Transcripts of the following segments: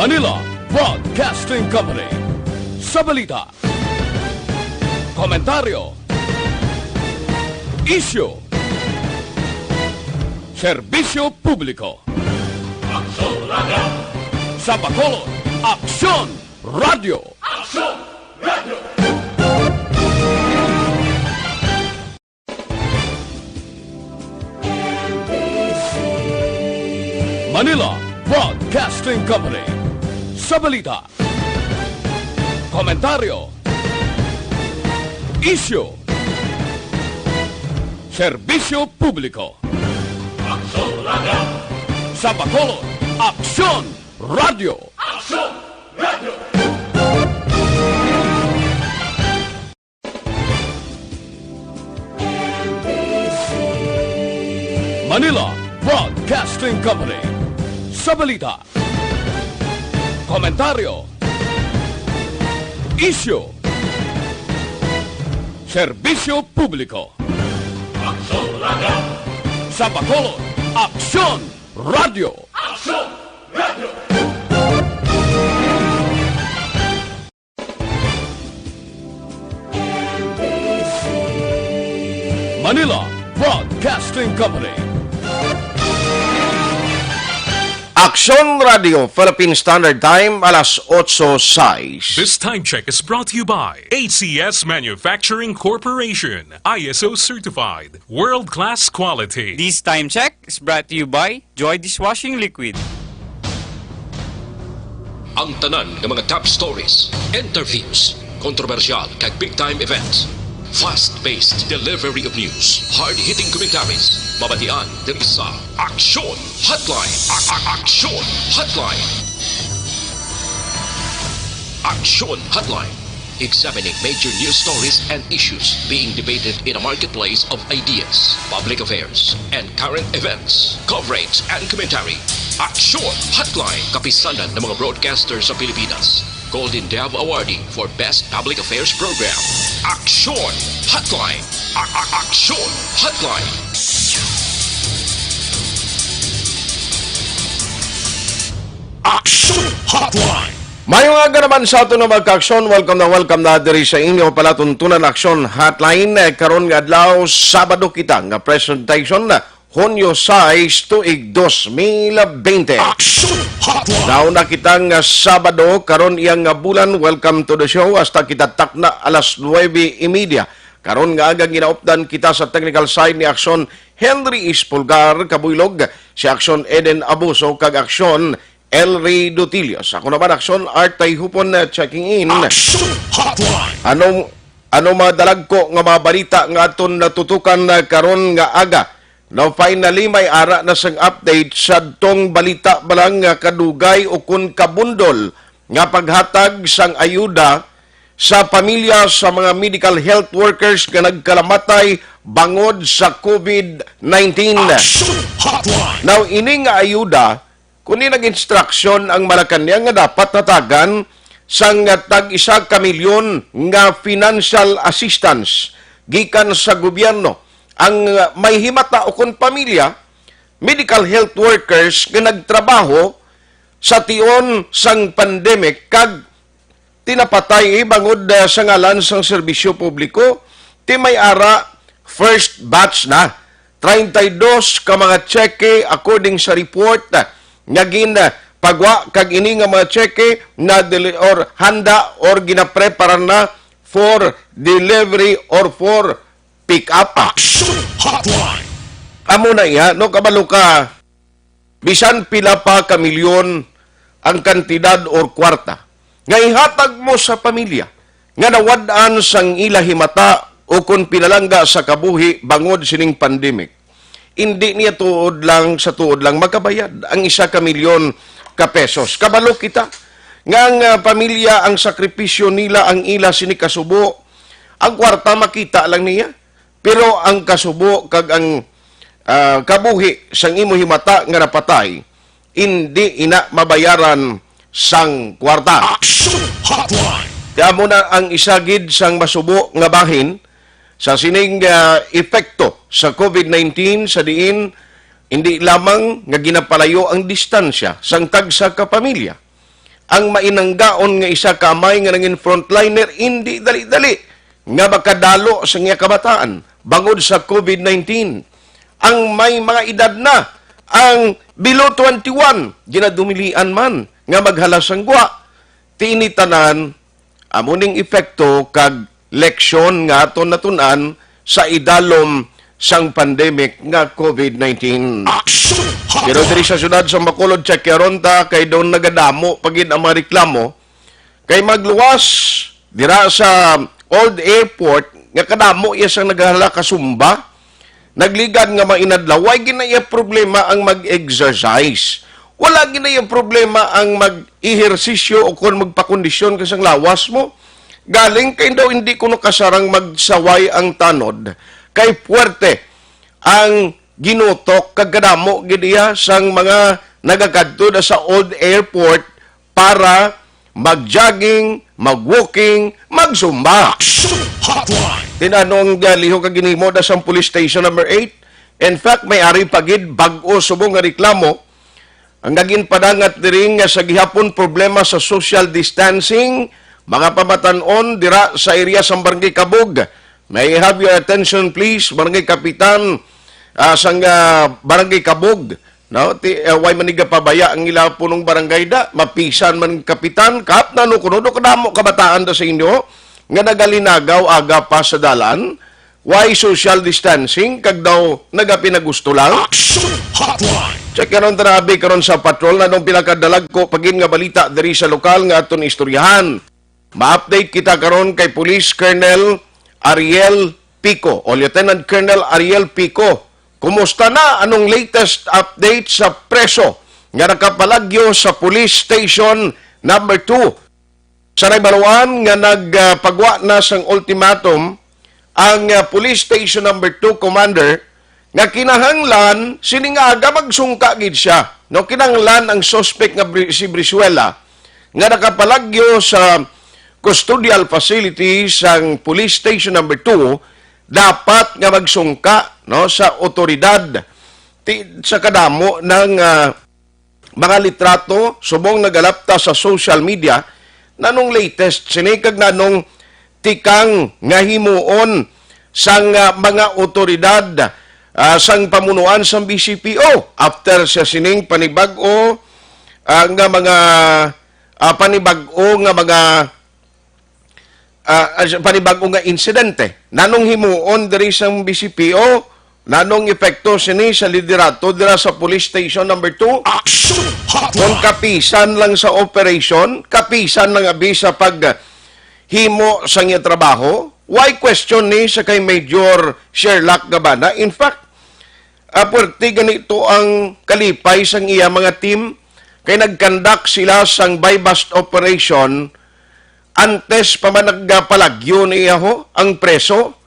Manila Broadcasting Company. Sa balita, komentaryo, isyu, serbisyo publiko. Aksyon Radio! Sa Bacolod, Aksyon Radio! Aksyon Radio! Manila Broadcasting Company. Sa balita, komentaryo, isyu, serbisyo publiko. Aksyon Radio! Sa Bacolod, Aksyon Radio! Aksyon Radio! Manila Broadcasting Company. Sa balita, komentaryo, isyu, serbisyo publiko. Aksyon Radio! Sa Bacolod, Aksyon Radio! Aksyon Radio! Manila Broadcasting Company. Aksyon Radio, Philippine Standard Time, alas 8:06. This time check is brought to you by ACS Manufacturing Corporation, ISO certified, world-class quality. This time check is brought to you by Joy Dishwashing Liquid. Ang tanan ng mga top stories, interviews, kontrobersyal kag big-time events, fast-paced delivery of news, hard-hitting commentaries, mabatian ng isa, Aksyon Hotline! Aksyon Hotline! Aksyon Hotline! Examining major news stories and issues being debated in a marketplace of ideas, public affairs, and current events. Coverage and commentary. Aksyon Hotline! Kapisanan ng mga broadcasters sa Pilipinas. Golden Dove Awarding for Best Public Affairs Program. Aksyon Hotline! Aksyon Hotline! Aksyon Hotline! Mayong aga naman sa ato na magka-aksyon. Welcome na diri sa inyo palatuntunan Aksyon Hotline. Karon nga adlaw, Sabado kita nga presentation na Hunyo 6 tuig 2020. Aksyon Hotline! Nauna kitang Sabado, karon iyang nga bulan. Welcome to the show. Hasta kita takna alas 9:30. Karon nga aga ginaupdan kita sa technical side ni Aksyon Henry Ispulgar Kabuylog, si Aksyon Eden Abuso, kag Aksyon Elry Dutilios. Ako naman Aksyon Art Tayhupon checking in. Aksyon Hotline! Ano madalag ko nga mga balita nga aton natutukan karon nga aga. Now finally may ara na sang update sa tong balita balang nga kadugay o kun kabundol nga paghatag sang ayuda sa pamilya sa mga medical health workers nga nagkalamatay bangod sa COVID-19. Aksyon Hotline! Now ini nga ayuda kunin nag-instruction ang Malacanang nga dapat natagan sang tag 1 milyon nga financial assistance gikan sa gobyerno. Ang may himata o kun pamilya, medical health workers nga nagtrabaho sa tion sang pandemic kag tinapatay bangod sa ngalan sang serbisyo publiko, ti may ara first batch na. 32 ka mga cheque according sa report nga pagwa kag ini nga mga cheque na or handa or ginaprepara na for delivery or for pick up. Aksyon Hotline! Amo na iya, no kabalo ka, bisan pila pa ka milyon ang kantidad or kwarta nga ihatag mo sa pamilya nga nawad-an sang ila himata o kung pinalangga sa kabuhi bangod sining pandemic. Hindi niya tuod lang magkabayad ang 1 milyon ka pesos. Kabalo kita nga ang pamilya ang sakripisyo nila ang ila sinikasubo. Ang kwarta makita lang niya. Pero ang kasubo kag ang kabuhi sang imo himata nga napatay, hindi ina mabayaran sang kwarta. Aksyon Hotline! Kaya mo na ang isagid sang masubo nga bahin sa sining epekto sa COVID-19 sa diin hindi lamang nga ginapalayo ang distansya sang tagsa ka pamilya. ang mainanggaon nga isa kamay nga nangin frontliner hindi dali-dali nga makadalo sa nga kabataan bangod sa COVID-19. Ang may mga edad na, ang below 21, ginadumilian man nga maghalasangwa. Tinitanan, amuning epekto kag leksyon nga aton natunan sa idalom sang pandemic nga COVID-19. Action Pero Hotline. diri sa syudad sa Bacolod, Chaquiaronta, kay doon nagadamo pagid ang mga reklamo, kay magluwas dira sa Old Airport, nga kadamo iya sang naghala kasumba, nagligad nga mainadlaw, way ginaya problema ang mag-exercise. Wala ginaya problema ang mag-ehersisyo o kung magpakondisyon ka sang lawas mo. Galing kay daw hindi ko kasarang magsaway ang tanod, kay puwerte ang ginutok kagkadamo gidiya sang mga nagakadto na sa Old Airport para mag-jogging, mag-walking, mag-zumba. Action Hotline. Tinanong liho ka ginimo da sa police station number 8. In fact, may ari pagid bag-o subong nga reklamo. Ang naging padangat diri nga sa gihapon problema sa social distancing, mga pamatanon dira sa area sa Barangay Kabog. May I have your attention please, Barangay Kapitan sang Barangay Kabog. No, way maniga pabaya ang ila punong barangay da, mapisan man kapitan, kap na no kuno kadamo kabataan da sa inyo nga nagalinagaw aga pa sa dalan. Why social distancing kag daw nagapinagusto lang? Action Hotline. Check karon tanabi karon sa patrol na nung pinakadalag ko pagin nga balita diri sa lokal nga aton istoryahan. Ma-update kita karon kay Police Colonel Ariel Pico o Lieutenant Colonel Ariel Pico. Kumusta na anong latest update sa preso nga nakapalagyo sa Police Station number 2? Sa Naibaluan nga nagpagwa na sang ultimatum ang Police Station number 2 Commander nga kinahanglan sining aga magsungka gid siya. No, kinahanglan ang suspect nga si Brizuela nga nakapalagyo sa custodial facility sang Police Station number 2 dapat nga magsungka no sa otoridad sa kadamo ng mga litrato subong nagalapta sa social media nanong latest sinikag nanong tikang nga himuon sang mga otoridad sang pamunuan sang BCPO after sa sining panibag-o nga mga panibag-o nga mga panibag-o nga insidente nanong himuon diri sang BCPO nanong epekto sini sa liderato dira sa Police Station number 2. Action Kung Hotline. kapisan lang sa operation, kapisan lang abi sa paghimo sa iya trabaho, why question ni sa kay Major Sherlock Gabana? In fact, puwerte ganito ang kalipay sang iya mga team kay nagkandak sila sang buy-bust operation antes pa man nagpalagyo niya ho ang preso.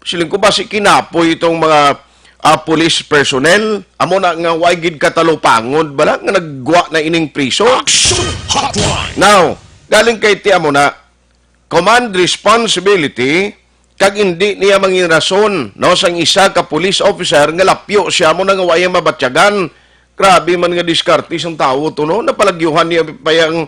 Siling ko ba si kinapoy itong mga police personnel? Amo na nga waigid katalupangod bala nga naggwa na ining priso. Action Hotline. Now, galing kay ti amo na command responsibility kag hindi niya mangin rason no sang isa ka police officer nga lapyo siya mo na nga waya mabatyagan. Grabe man nga diskarte sang tawo to no napalagyuhan niya payang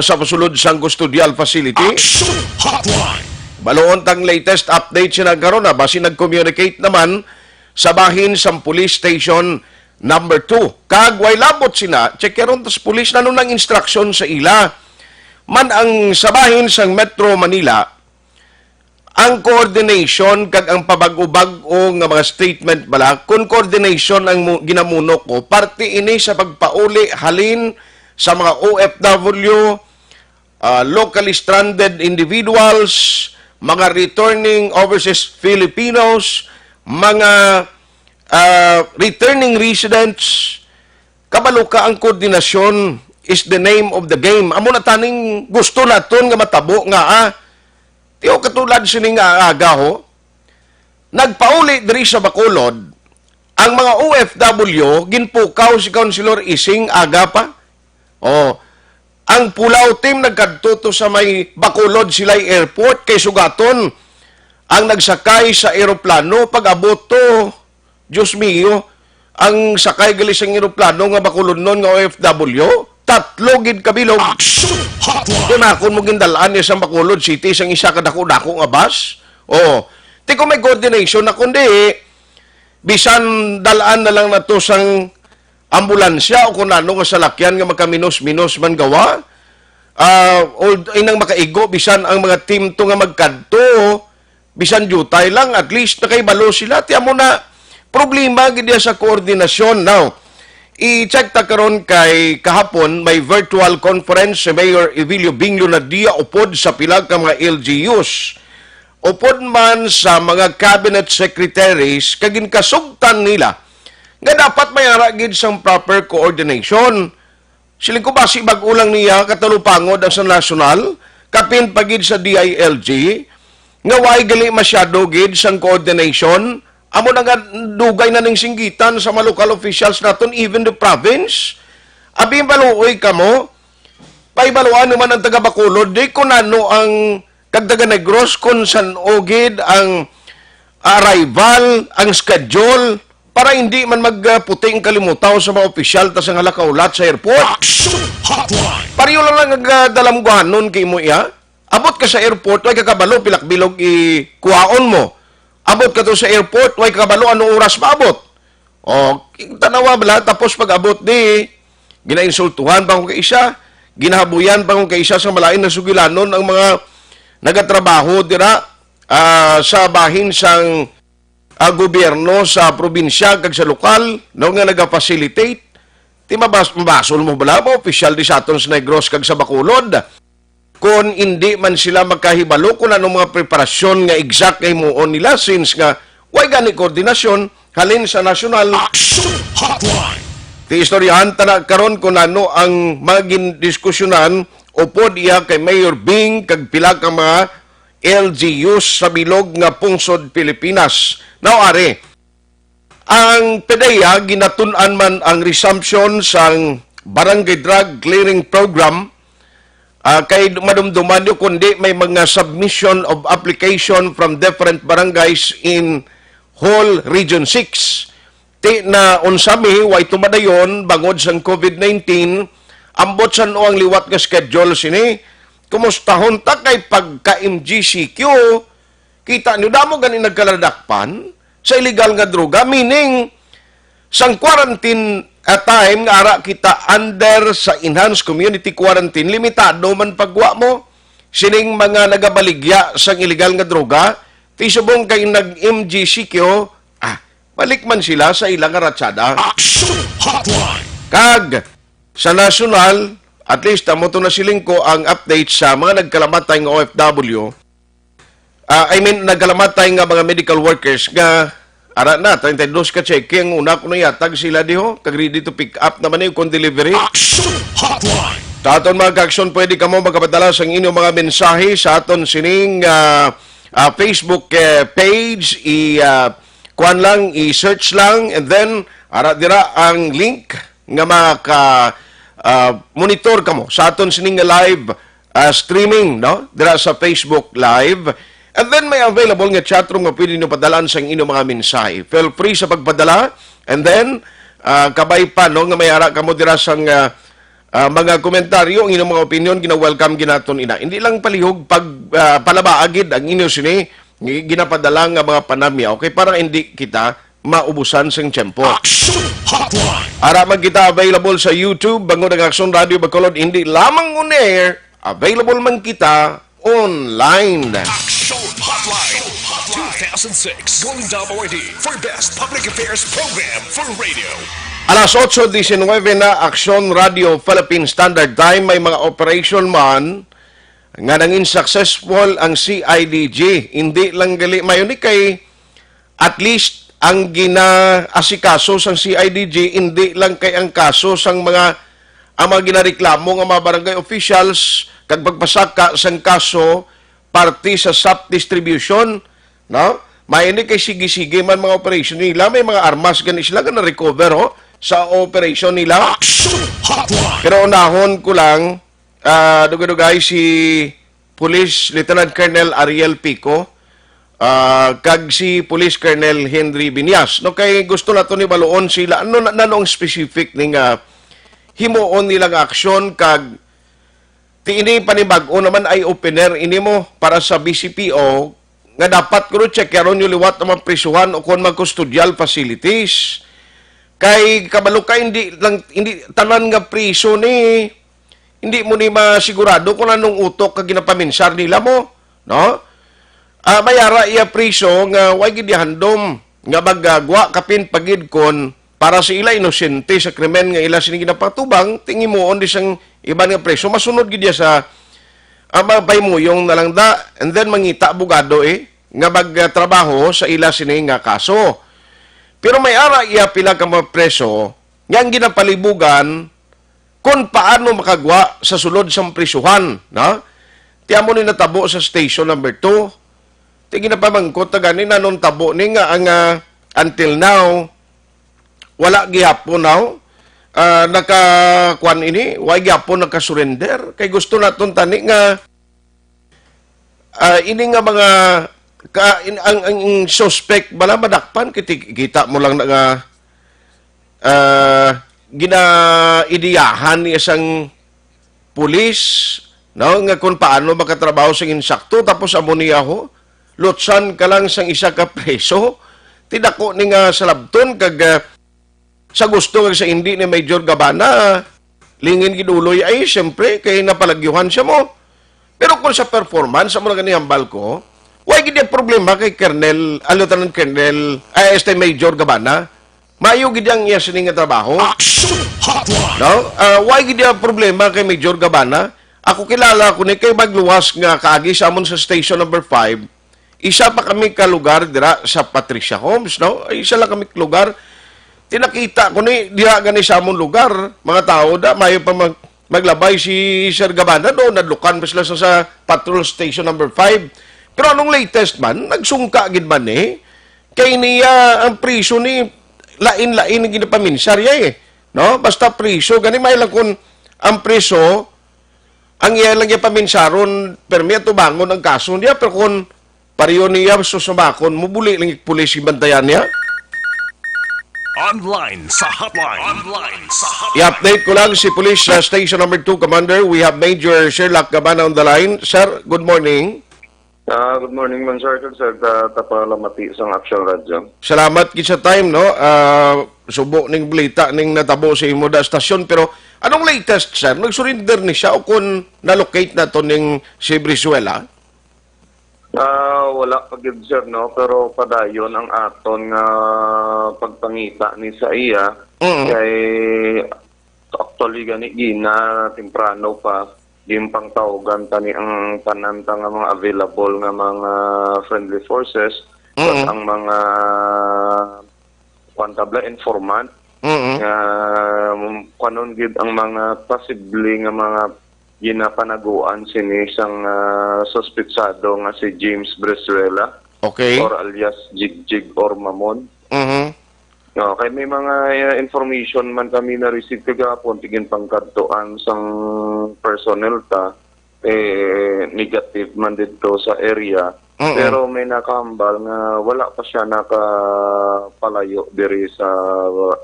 sa pasulod sang custodial facility. Action Hotline. Baloon tang latest update siya nagkaroon na basi nag-communicate naman sa bahin sa police station number 2. Kagway labot sina, check karon tas police na nung instruction sa ila. Man ang sabahin sang Metro Manila, ang coordination kag ang pabag-ubag-o nga mga statement bala, kung coordination ang ginamuno ko, parte ini sa pagpauli halin sa mga OFW, locally stranded individuals, mga returning overseas Filipinos, mga returning residents. Kabalo ka ang koordinasyon is the name of the game. Amo na taning gusto naton nga matabo nga tiyo katulad sining aga ho. Nagpauli diri sa Bacolod ang mga OFW ginpukaw si Councilor Ising aga pa. Ang Pulaw team nagkadto sa may Bacolod Silay Airport kay sugaton ang nagsakay sa eroplano pag-abot to Diyos mio ang sakay gali sa eroplano nga Bacolod non nga OFW tatlo gid kabilog. Action Hotline. Kung akon mo gindalaan niya sa Bacolod City sang isa ka dako-dako nga bus. Oh, ti ko may coordination na kundi bisan dalaan na lang nato sang ambulansya o kung ano nga salakyan nga magkaminos-minos man gawa. O inang makaigo bisan ang mga team to nga magkadto bisan jutay lang at least nakaibalo sila. Tiyan mo na problema gid sa koordinasyon. Now, i-check ta karon kay kahapon may virtual conference si Mayor Evilio Binglo na dia upod sa pila ka mga LGUs. Upod man sa mga cabinet secretaries kagin kasugtan nila nga dapat may aragid sang proper coordination. Siling ko basi bag-ulang niya katalupangod ang sa national kapin pagid sa DILG nga way gali masyado gid sang coordination. Amo na nga dugay na ning singgitan sa mga local officials naton, even the province. Abi baluoy kamo, paibaluan naman ang taga Bacolod, di ko nano ang kagdaga Negros kung san ogid ang arrival, ang schedule, para hindi man magputing kalimutaw sa mga opisyal tas ang halakaulat sa airport. Action Hotline. Pariyo lang dalamguhanon kay mo iya. Abot ka sa airport, way kakabalo, pilak-bilog kuhaon mo. Abot ka to sa airport, way kabalo, anong oras maabot? O, tanawa bala, tapos pag abot di, ginainsultuhan pa kung kaisa, ginahabuyan pa kung kaisa sa malain na sugilanon ang mga nagatrabaho dira sa bahin sang gobyerno sa probinsya kag sa lokal, no nga naga-facilitate. Ti mabasol mo bala, mo opisyal di sa aton sa Negros kag sa Bacolod. Kung hindi man sila magkahibalo kung anong mga preparasyon nga exact nga himuon nila since nga way gani koordinasyon halin sa nasyonal. Action Hotline. Ti istoryahan tana karon kung ano ang maging diskusyonan upod iya kay Mayor Bing kag pila ka mga LGUs sa bilog nga pungsod Pilipinas. Now are ang PDEA ginatun-an man ang resumption sang Barangay Drug Clearing Program. Kay madumduman nyo kundi may mga submission of application from different barangays in whole Region 6. Ti na unsami, way tumadayon, bangod sang COVID-19, ambot san o ang liwat nga schedule sini. Kumustahon ta kay pagka-MGCQ, kita nyo damo ganin nagkaladakpan sa illegal nga droga, meaning sang quarantine time nga ara kita under sa enhanced community quarantine, limitado man pagwa mo sining mga nagabaligya sang illegal nga droga, tisubong kay nag-MGCQ, balik man sila sa ilang ratsada. Action Hotline. Kag sa national, at least amo to na siling ko ang update sa mga nagkalamatay ng OFW. Nagkalamatay nga mga medical workers nga ara na, 32 ka cheque. Ang una ko na yatag sila diho. Kag-ready to pick up naman yung kung delivery. Action Hotline. Sa aton mga ka-action, pwede ka mo magkapadala sa inyong mga mensahe sa aton sining Facebook page. Kuan lang, i-search lang, and then ara dira ang link nga monitor ka mo sa aton sining live streaming, no? Dira sa Facebook Live. And then may available nga chatroom nga pwede nyo padalaan sa inyong mga mensahe. Feel free sa pagpadala. And then, kabay pa, no, nga may ara ka mo dira sang mga komentaryo, ang inyong mga opinion, gina-welcome ginaton ina. Hindi lang palihog pag palabaagid ang inyo sini, ginapadala nga mga panamya. Okay, para hindi kita maubusan sang tiyempo. Action Hotline. Ara man kita available sa YouTube, Bangod ang Action Radio Bacolod, hindi lamang on air, available man kita online. Action Hotline. 2006 Golden Dome Awardee for Best Public Affairs Program for Radio. Alas 8:19 na Action Radio Philippine Standard Time, may mga operation man nga nangin successful ang CIDG. Hindi lang gali mayon ni kay at least ang ginaasikaso sang CIDG, hindi lang kay ang kaso sang mga ginareklamo nga mga barangay officials kag pagpasaka sang kaso parte sa SAP distribution, no? May ini kay sige-sige man mga operation nila, may mga armas gani sila nga na-recover sa operation nila. Action Hotline. Pero unahon ko lang, dugay-dugay si Police Lieutenant Colonel Ariel Pico, kag si Police Colonel Henry Binyas. No, kay gusto na to ni baluon sila, ano nanong specific ning himuon nilang aksyon kag tiini panibag-o naman ay opener ini mo para sa BCPO nga dapat kuno checkeron yung liwat ng mga prisuhan o kung mag-custodial facilities. Kay kabalo ka hindi tanan nga priso ni hindi mo ni masigurado kung anong utok ka ginapaminsar nila mo, no? Mayara iya priso nga way gid handom nga maggagwa kapin pagid kon para sa ila inosente sa krimen nga ila sini ginapatubang tingimuon di sang iban nga preso masunod gid sa mapahimuyong na lang da and then mangita abogado nga magtrabaho sa ila sini nga kaso. Pero may ara iya pila ka mga preso nga ang ginapalibugan kung paano makagwa sa sulod sa prisuhan, no? Tiamo ni natabo sa station number 2. Ti ginapamangkot ta gani nanon tabo ni nga ang until now wala gihapon now nakakuan ini wala gihapon nakasurrender kay gusto naton tani nga ini nga mga ang suspect bala madakpan kita mo lang nga ginaidiyahan ni isang pulis no nga kung paano makatrabaho sa insakto tapos amo niya ho lutsan ka lang sang isa ka preso tidako ni nga sa labton kag sa gusto kag sa hindi ni Major Gabana lingin giduloy ay siyempre kay napalagyuhan siya mo pero kung sa performance amo na ganiyang balko why gid problema kay Colonel Lieutenant Colonel Major Gabana mayo gid ang iya sini nga trabaho no why gid problema kay Major Gabana ako kilala ko ni kay magluwas nga kaagi sa amon sa station number 5 isa pa kami ka lugar dira sa Patricia Homes, no? Isa lang kami lugar. Tinakita ko ni dira gani sa among lugar, mga tao da mayo pa maglabay si Sir Gabana do nadlukan pa sila sa patrol station number 5. Pero anong latest man, nagsungka gid man kay niya ang priso ni lain-lain ginapaminsar no? Basta priso gani may lang kun ang priso ang iya lang paminsaron permi ato bangon ang kaso niya pero kun pariyo niya susubakon mubuli lang pulis bantayan niya. Online sa hotline. I-update ko lang si Police Station number 2 Commander. We have Major Sherlock Gabana on the line. Sir, good morning. Good morning, man, sir. Sir, tapalamati sa Action Radio. Salamat gid sa time, no? Subo ning balita ning natabo sa imo da stasyon pero anong latest, sir? Nag-surrender ni siya o kung na-locate na to ning si Brizuela? Wala pa gid, sir, no? Pero padayon ang aton nga pagpangita ni sa iya. Kay actually gani gina temprano pa gimpang tawagan tani ang pananta nga mga available nga mga friendly forces at ang mga kwantabla informant nga kanon gid ang mga possible nga mga ginapanaguan sini sang suspetsado nga si James Brizuela Okay. or alias Jigjig or Mamon. No, kay may mga information man kami na receive kagapon tigin pangkadtoan sang personnel ta negative man dito sa area. Pero may nakahambal nga wala pa siya nakapalayo diri sa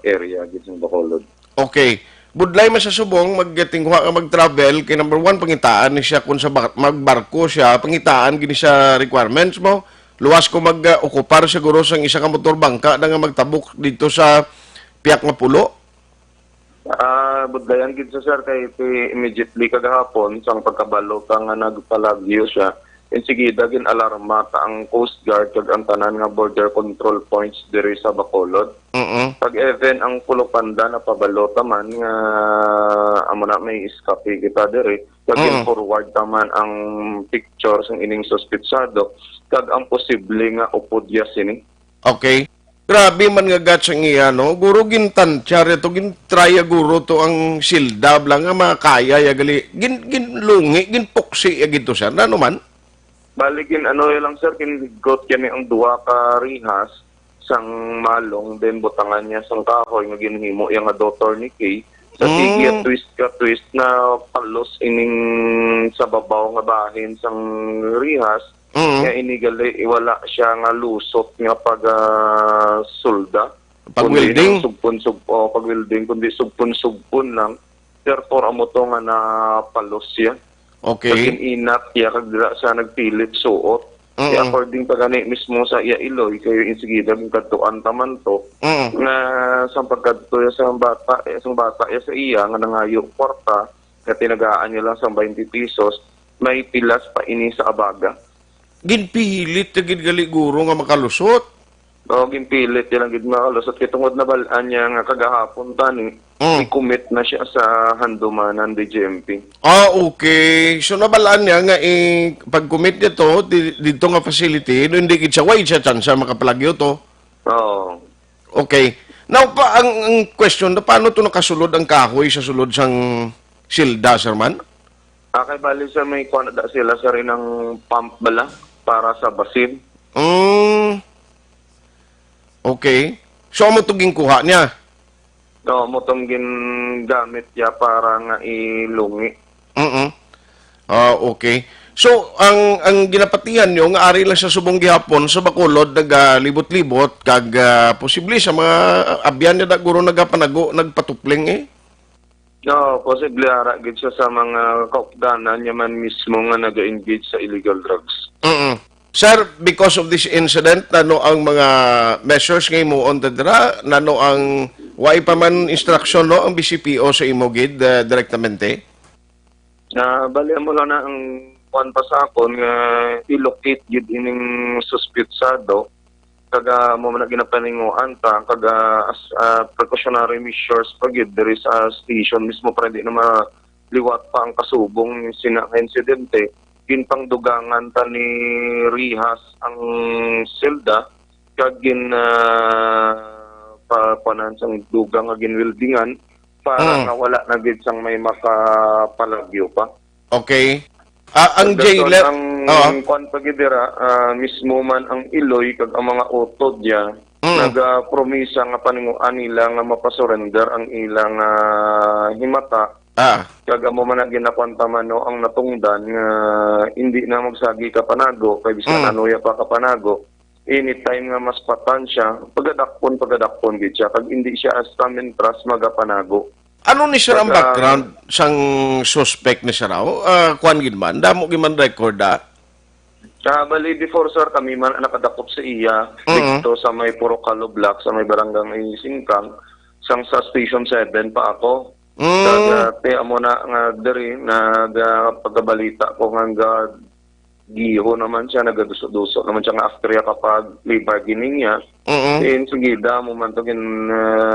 area gitong Bacolod. Okay. Budlay masasubong magtingwa ka mag-travel kay number 1 pangitaan ni siya kung sa magbarko siya pangitaan gini sa requirements mo. Luwas ko mag-okupar siguro sa isa ka motor bangka na nga magtabok dito sa piyak nga pulo? Budlayan gid sa sir kay immediately kagahapon sang pagkabalo ka nga nagpalagyo siya. Insigida gin alarma ta ang Coast Guard kag ang tanan nga border control points diri sa Bacolod. Pag even ang Pulopanda na pabalota man nga amo na may escape kita diri kag forward taman ang pictures ng ining suspetsado kag ang posible nga upod ya sini. Okay. Grabe man nga gats ang iya, no? Guro gintansya to, gintraya guro to ang silda, lang nga makaya, yagali. Ginlungi, ginpuksi, yagito siya. Ano man? Baligin lang sir, kinigot yan ang duwa ka rihas sang malong, then butangan niya sang kahoy, nga ginhimo yung nga Dr. ni Kay. Sa sige twist na palos ining sa babaw nga bahin sang rihas, nga inigali wala siya nga lusot nga pag sulda pag-welding pag-welding kundi sugpon lang Therefore, amo to nga na palos siya. Okay. Pagin inat, iya kag dira sa nagpilit suot. Kaya according pa gani mismo sa iya iloy, kayo insigida kung katuan taman to, nga sa pagkadto sa bata, sa iya, nga nangayo kwarta, na tinagaan niya lang sa 20 pesos, may pilas pa ini sa abaga. Ginpilit na gali guro nga makalusot. O, ginpilit yan ang gidmakalusot. Kitungod na balaan niya nga kagahapon tani, i-commit na siya sa handumanan di GMP. Ah, okay. So nabalaan niya nga pag-commit niya to dito nga facility, no, hindi gid siya wide siya chance makapalagyo to. Oo. Okay. Now pa ang question, paano to nakasulod ang kahoy sa sulod sang silda, sir man? Kay bali sa may kuwanada sila sa rin ng pump bala para sa basin. Okay. So mo to ginkuha niya. No, mo tong gingamit niya para nga ilungi. Ah, okay. So ang ginapatihan nyo nga ari lang sa subong gihapon sa Bacolod nagalibot-libot kag posible sa mga abyan niya daguro nagpatupling eh. No, posible ara gid siya sa mga kaupdanan niya man mismo nga naga-engage sa illegal drugs. Sir, because of this incident, nano ang mga measures ngay mo on the dra, nano ang why pa man instruction no ang BCPO sa imogid direktamente? Bali mo lang na ang kuan pa sa akon nga i-locate gid ining suspetsado kaga mo man ginapaninguan ta kaga as precautionary measures pag there is a station mismo para di na maliwat pa ang kasubong sina insidente ginpang dugangan ta ni Rihas ang silda kag gin panansang dugang nga ginwildingan para nga wala na gid sang may makapalagyo pa. Okay. Ang jailer ang kuan pagidira mismo man ang iloy kag ang mga utod niya nagapromisa nga paninguan nila nga mapasurrender ang ilang himata. Kag amo man ginakwanta man no ang natungdan nga hindi na magsagi ka panago kay bisan anuya pa ka panago. Anytime nga mas patan siya, pagadakpon gid siya kag hindi siya as common trust magapanago. Ano ni sir ang background sang suspect ni sir raw? Kuan gid man, damo gid man record Bali before sir kami man nakadakop sa iya dito sa may Purocalo Block sa may barangay Singkang sang sa Station 7 pa ako. Te amo na nga diri pagkabalita ko nga giho naman siya nagaduso-duso naman siya nga after ya kapag plea bargaining niya. Sugida mo man to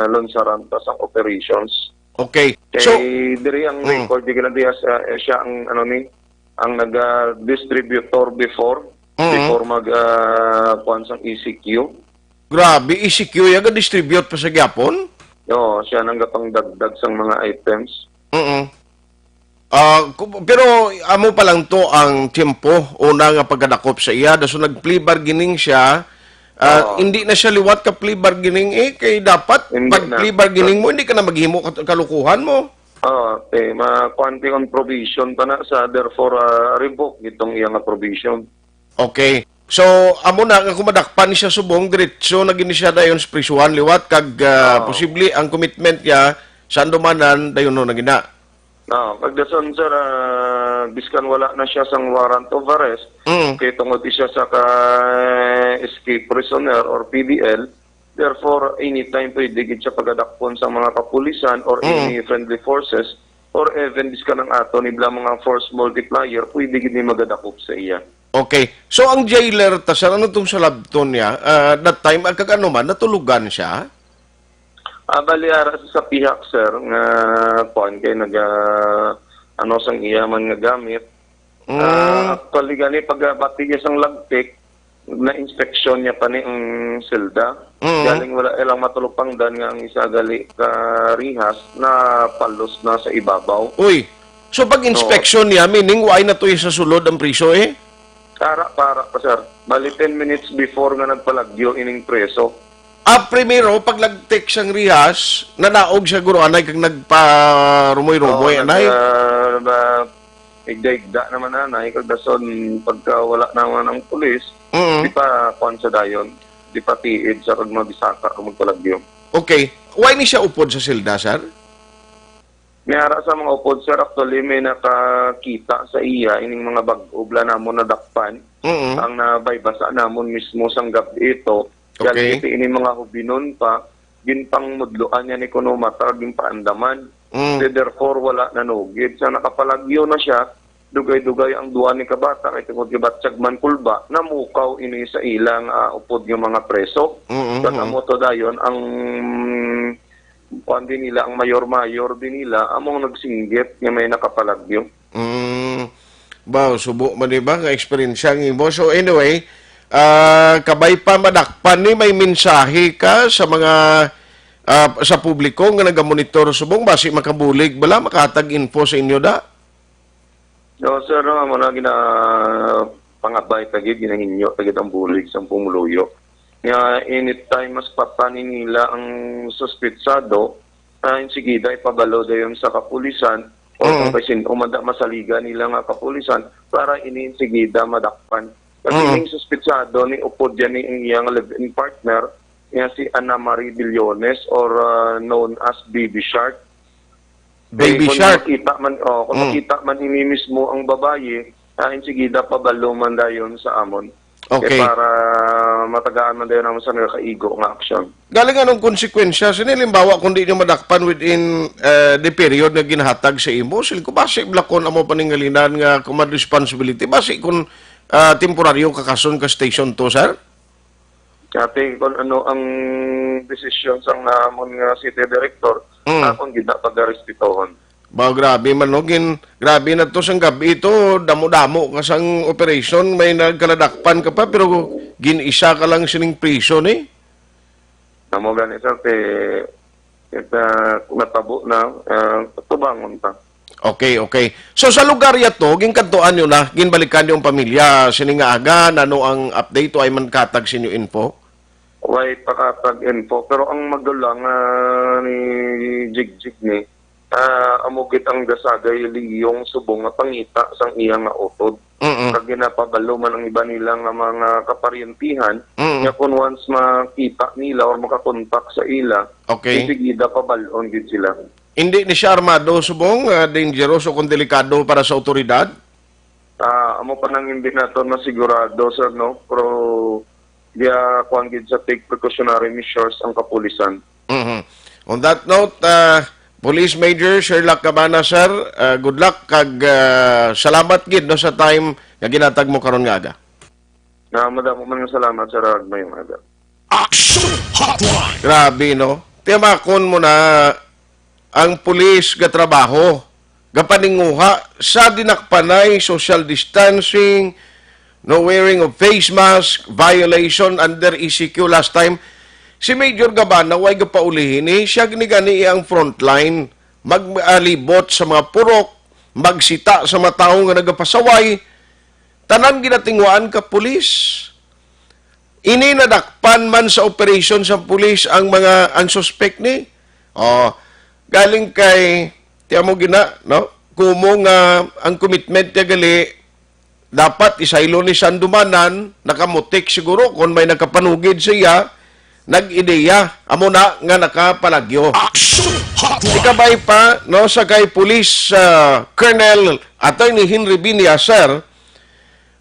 lonsaran pa sa operations. Okay. So diri ang record di diya siya ang ang nag-distributor before mag kuan sang ECQ. Grabe, ECQ yaga distribute pa sa gyapon? Oo, siya nang gapang dagdag sang mga items. Pero amo pa lang to ang tiempo una nga pagkadakop sa iya daso nag-plea bargaining siya. Hindi na siya liwat ka plea bargaining kay dapat pag plea bargaining mo hindi ka na maghimo kalukuhan mo. Ma-quanti on provision pa na sa therefore revoke itong iyang provision. Okay. So amo na nga kumadakpan siya subong diretso naging siya dayon sa prisuhan liwat kag posible ang commitment niya sa andumanan dayon no nagina. Pagdason sir, biskan wala na siya sang warrant of arrest, kay tungod siya sa escape prisoner or PDL, therefore, anytime pwede gid siya pagadakpon sa mga kapulisan or any friendly forces, or even biskan ang ato ni mga force multiplier, pwede gid ni magadakop sa iya. Okay. So, ang jailer, tasar, ano itong sa labton niya, that time, kagano man, natulugan siya? Bali ara sa pihak sir nga kuan kay sang iya man nga gamit. Actually gani pagbati niya sang lagtik na inspeksyon niya pa ni ang silda. Galing wala ilang matulupang dan nga ang isa gali ka Rihas na palos na sa ibabaw. Uy. So pag inspection niya meaning why na to sa sulod ang priso Para pa sir. Bali 10 minutes before nga nagpalagyo ining preso. Primero, pag nag-take siyang Rihas, nanaog siya guro, anay, kag nagpa-rumoy-rumoy, anay? Igda-igda naman, anay, kag dason, pagka wala naman ang pulis, di pa kuan sa dayon, di pa tiid sa kag mabisaka, kag magpalagyo. Okay. Why ni siya upod sa silda, sir? May ara sa mga upod, sir, actually may nakakita sa iya ining mga bag-ubla namon na dakpan. Ang nabaybasa namon mismo sang gabi ito. Okay. Kaya ini mga hubinon pa, ginpang mudloan yan ekonomata, ginpaandaman. Therefore, wala nanugid. Sa nakapalagyo na siya, dugay-dugay ang duwa ni kabata, kay tungkol gibatsag man kulba, namukaw ini sa ilang upod ng mga preso. At amo to dayon, ang kuan din nila, ang mayor-mayor din nila, among nagsinggit nga may nakapalagyo. Ba, subo man diba nga experience ang imo. So anyway, kabay pa madakpan ni may mensahe ka sa mga sa publiko nga nagamonitor subong basi makabulig bala makatag info sa inyo da. No, sir, no, mo na pangabay tagid ginahinyo tagid ang bulig sa pumuluyo. Nga anytime mas papanin nila ang suspetsado, insigida ipabalo dayon sa kapulisan o kung kasi umanda masaliga nila nga kapulisan para iniinsigida madakpan. Kasi yung suspetsado ni upod yan ni iyang live-in partner nga si Ana Marie Billones or known as Baby Shark. Baby kung Shark. Kung makita man ini mismo ang babae, insigida pabalo man dayon sa amon. Okay. Para matagaan man dayon naman sa nakaigo nga aksyon. Galing anong konsekwensya? Sinilimbawa kung di nyo madakpan within the period na ginhatag sa imo, sila ko basi blakon amo paningalinan nga command responsibility. Basi kung temporaryo kakason ka station to, sir? Kati kung ano ang desisyon sang namon nga city director, akong gina pag-arestitohon. Ba, grabe man, no? Grabe na to sang gabi ito, damo-damo kasang operation, may nagkaladakpan ka pa, pero gin-isa ka lang sining prison, eh. Namo gani sir, natabo na, tubangon pa. Okay. So sa lugar yato, ginkantuan nyo na, ginbalikan yung pamilya, sininga ano ang update o ay man katag sinyo info? Way pakatag info, pero ang magulang ni Jigjig ni, amugit ang gasagay liyong subong nga pangita sang iyang nga utod. Kag ginapabalo man ang iba nila nga mga kaparyentihan, nga kung once makita nila or makakontak sa ila, Okay. isigida pabalon gid sila. Hindi ni siya armado, subong, dangerous o kung delikado para sa otoridad? Amo pa nang hindi nato masigurado, sir, no? Pero dia kuan gid sa take precautionary measures ang kapulisan. On that note, Police Major Sherlock Cabana, sir, good luck kag salamat gid no sa time nga ginatag mo karon nga aga. Madamo man nga salamat sa Ragmay mga. Action Hotline. Grabe, no? Tiyamakon mo na ang pulis ga trabaho, ga paninguha sa dinakpanay, social distancing, no wearing of face mask, violation under ECQ last time. Si Major Gabana, way gapaulihin siya ginigani ang frontline, mag-alibot sa mga purok, magsita sa mga tao nga nagapasaway, tanang ginatingwaan ka pulis. Ini nadakpan man sa operation sa pulis ang mga unsuspect ni. Galing kay tiamo gina, no? Kumo nga ang commitment niya gali dapat isaylo ni Sandumanan, nakamutik siguro kung may nakapanugid siya, nag-ideya amo na nga nakapalagyo. Action Hotline. Ikabay pa no sa kay Police Colonel Attorney Henry Binia, sir,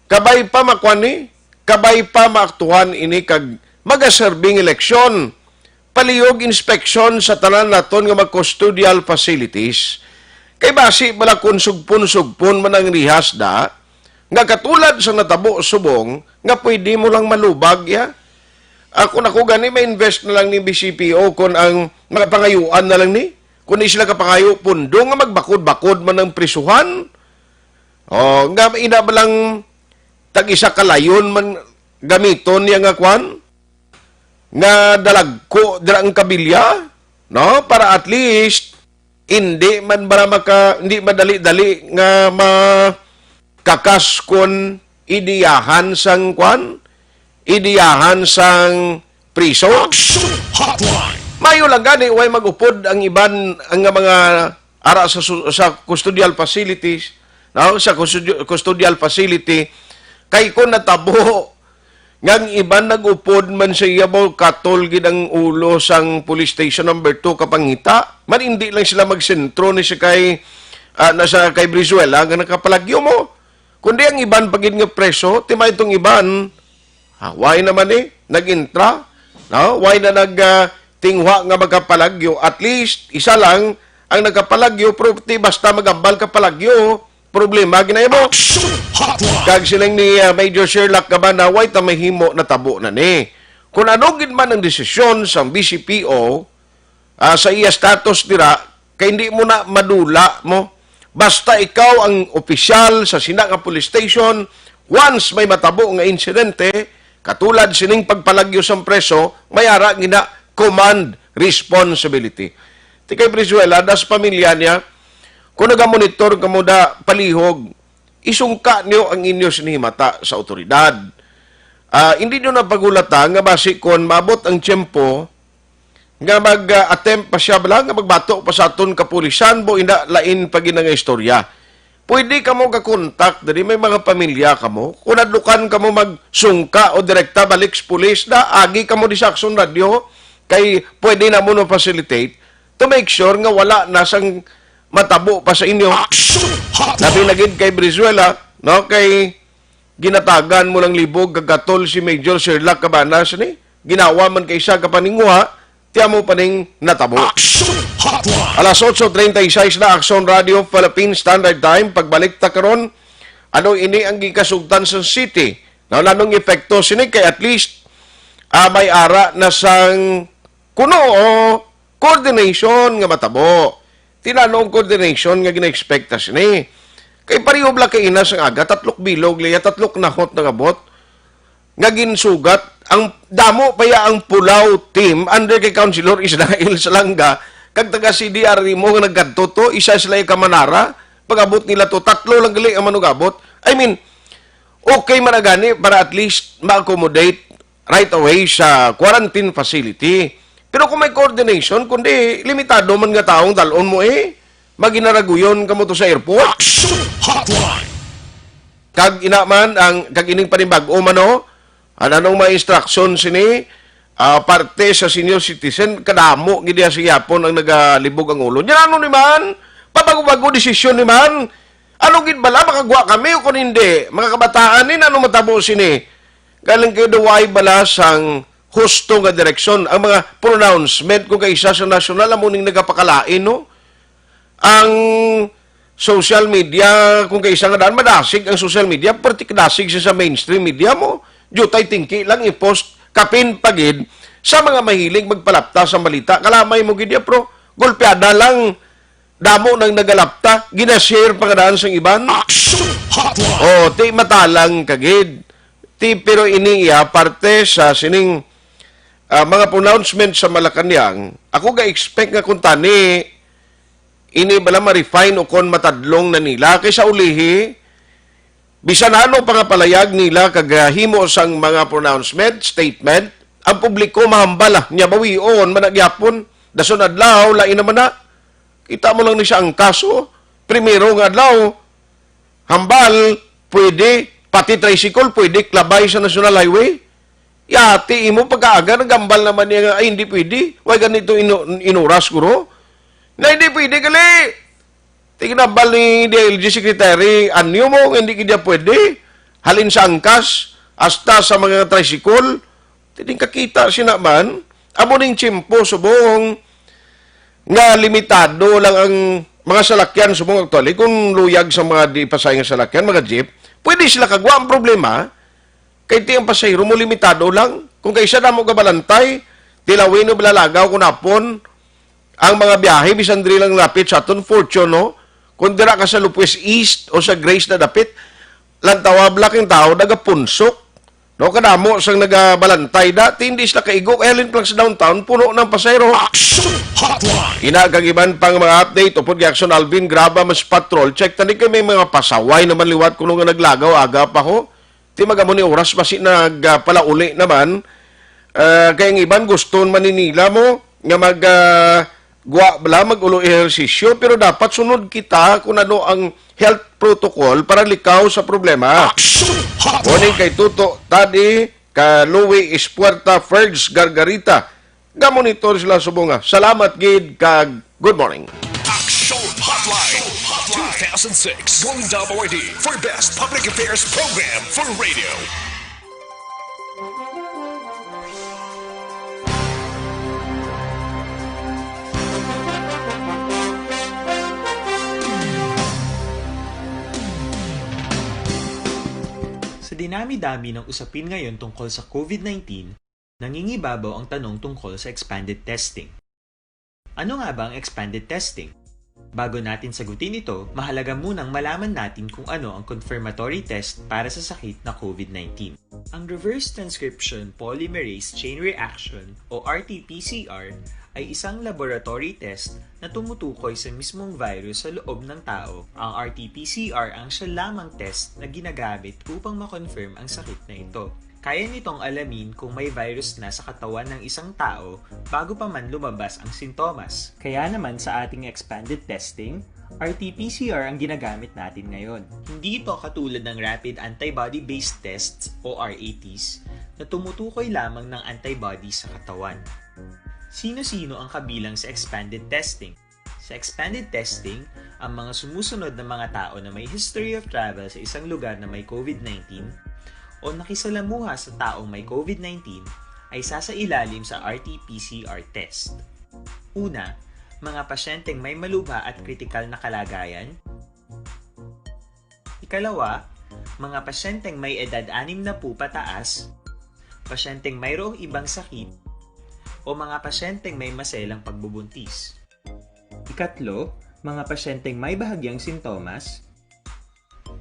kabay pa makwani, kabay pa maaktuhan ini kag magaserbing eleksyon, palihog inspection sa tanan naton nga mag-custodial facilities. Kay basi bala kun sugpon man ang rihas da, nga katulad sa natabo subong, nga pwede mo lang malubag ya. Ako gani may invest na lang ni BCPO kung ang mga pangayuan na lang ni. Kung di sila kapangayo pundo nga magbakod-bakod man ang prisuhan. Nga ina ba lang tag-isa kalayon man gamiton niya nga kwan? Nga dalagko dalang kabilya, no? Para at least hindi man bara hindi madali-dali nga makakaskon idiyahan sang kwan, idiyahan sang priso. Action Hotline. Mayo lang gani way magupod ang iban ang mga ara sa custodial facilities, no? Sa custodial facility kay kun natabo Ngang iban nag-upod man sa iya mo, katol gid ang ulo sang police station number 2 kapangita. Man hindi lang sila magsentro ni sa kay nasa kay Brizuela nga nakapalagyo mo. Kundi ang iban pagid nga preso, timay itong iban. Why naman nag-intra? No? Why na tingwa nga magkapalagyo? At least isa lang ang nagkapalagyo, pero basta magambal kapalagyo, problema ginaya mo. Kag silang ni Major Sherlock Cabana, why ta mahimo na tabo na ni. Kung ano gid man ang desisyon sa BCPO sa iya status dira, kay hindi mo na madula mo. Basta ikaw ang opisyal sa Sinaga Police Station, once may matabo nga insidente, katulad sining pagpalagyo sa preso, may ara gina command responsibility. Ti kay Brizuela, das pamilya niya, kung nagamonitor ka mo da palihog, isungka niyo ang inyo sinihimata sa otoridad. Hindi nyo napagulatan nga basi kung mabot ang tiyempo nga mag-attempt pa siya bala, nga magbato pa sa aton kapulisan, bo ina lain pag nga istorya. Pwede ka mo kakontak, dali may mga pamilya ka mo, kung nadlukan ka mo magsungka o direkta balik sa pulis, na agi ka mo di sa Aksyon Radio, kay pwede na mo no facilitate to make sure nga wala nasang matabo pa sa inyo. Sabi na gid kay Brizuela, no, kay ginatagan mo lang libog kagatol si Major Sherlock Cabana ni ginawa man kay siya kapaninguha, tiya mo paning natabo. Alas 8:36 na Aksyon Radio Philippine Standard Time. Pagbalik ta karon, ano ini ang gikasugtan sa city? No, lanong epekto sini kay at least may ara na sang kuno o coordination nga matabo. Tinanong coordination nga gina-expecta sini. Kay pariho bla kay ina sang aga, tatlok bilog, liya tatlok nahot nga abot. Nga ginsugat, ang damo paya ang Pulaw team under kay Councilor Israel Salanga, kag taga CDR mo nga nagkadto to, isa sila yung Kamanara, pag-abot nila to, tatlo lang gali ang manugabot. I mean, okay man na gani para at least ma-accommodate right away sa quarantine facility. Pero kung may coordination, kundi limitado man nga taong dalon mo maginaraguyon ka mo to sa airport. Kag ina man, kag ining panibag-o man anong may instruction sini, parte sa senior citizen, kadamo, gidya sa yapon ang nagalibog ang ulo. Yan ano ni man? Pabago-bago desisyon ni man? Ano gid bala? Makagwa kami o kung hindi? Mga kabataan ano matabo sini? Galing kayo daway bala sang husto nga direksyon, ang mga pronouncement kung kaisa sa nasyonal, amuning nagapakalain, no? Ang social media, kung kaisa nga daan, madasig ang social media, partikadasig siya sa mainstream media mo. Jutay tingki lang i-post, kapin pagid, sa mga mahilig magpalapta sa balita. Kalamay mo gidya, pro, golpeada lang, damo nang nagalapta, ginashare pa kadaan sa iban. Ti matalang kagid. Ti pero iniya, parte sa sining mga pronouncement sa Malacanang, ako ga-expect nga kung tani, ini bala ma-refine o kon matadlong na nila, kaysa ulihi, bisan ano pangapalayag nila kagahimo sang mga pronouncement, statement, ang publiko mahambala, niya bawion, managyapon, dason adlaw, lain naman na, kita mo lang ni siya ang kaso, primero nga adlaw, hambal, pwede, pati tricycle, pwede, klabay sa National Highway, yati imo pagkaaga nagambal naman niya ay hindi pwede. Why ganito inuras ko na hindi pwede gali. Tiginabal ni DLG Secretary anyo mo hindi kanya pwede. Halin sa angkas hasta sa mga tricycle. Tiding kakita siya naman. Amo ning tiyempo subong nga limitado lang ang mga salakyan subong actually kung luyag sa mga di pasay nga salakyan, mga jeep, pwede sila kagwa. Ang problema kay ti ang pasahero mo limitado lang. Kung kaysa na mo gabalantay, tilawin o bilalagaw kung napon, ang mga biyahe, bisan diri lang lapit sa aton fortune, no? Kung dira ka sa Lupes East o sa Grace na dapit, lantawab lang yung tao, nagapunsok. No, kadamo sang nagabalantay dati, hindi sila kaigo, kaya lang sa downtown, puno ng pasahero. Inagagiban pang mga update, upod Action Alvin, graba mas patrol, check tani kay may mga pasaway naman liwat kuno nga naglagaw, aga pa ho. Ti magamo ni oras basi nagpalauli naman kay ang iban gusto maninila mo nga magulo ehersisyo pero dapat sunod kita kung ano ang health protocol para likaw sa problema. Kunin kay tuto tadi Louie Espuerta, Ferds Gargarita. Gamonitor sila subunga. Salamat gid kag good morning. Action Hotline 2006 Golden Dome Awardee for Best Public Affairs Program for Radio. Sa dinami-dami ng usapin ngayon tungkol sa COVID-19, nangingibabaw ang tanong tungkol sa expanded testing. Ano nga ba ang expanded testing? Bago natin sagutin ito, mahalaga munang malaman natin kung ano ang confirmatory test para sa sakit na COVID-19. Ang reverse transcription polymerase chain reaction o RT-PCR ay isang laboratory test na tumutukoy sa mismong virus sa loob ng tao. Ang RT-PCR ang siya lamang test na ginagamit upang makonfirm ang sakit na ito. Kaya nitong alamin kung may virus na sa katawan ng isang tao bago pa man lumabas ang sintomas. Kaya naman sa ating expanded testing, RT-PCR ang ginagamit natin ngayon. Hindi ito katulad ng rapid antibody-based tests o RATs na tumutukoy lamang ng antibodies sa katawan. Sino-sino ang kabilang sa expanded testing? Sa expanded testing, ang mga sumusunod na mga tao na may history of travel sa isang lugar na may COVID-19 o nakisalamuha sa taong may COVID-19 ay sasailalim sa RT-PCR test. Una, mga pasyenteng may malubha at kritikal na kalagayan. Ikalawa, mga pasyenteng may edad 60 pataas, pasyenteng mayroong ibang sakit, o mga pasyenteng may maselang pagbubuntis. Ikatlo, mga pasyenteng may bahagyang sintomas.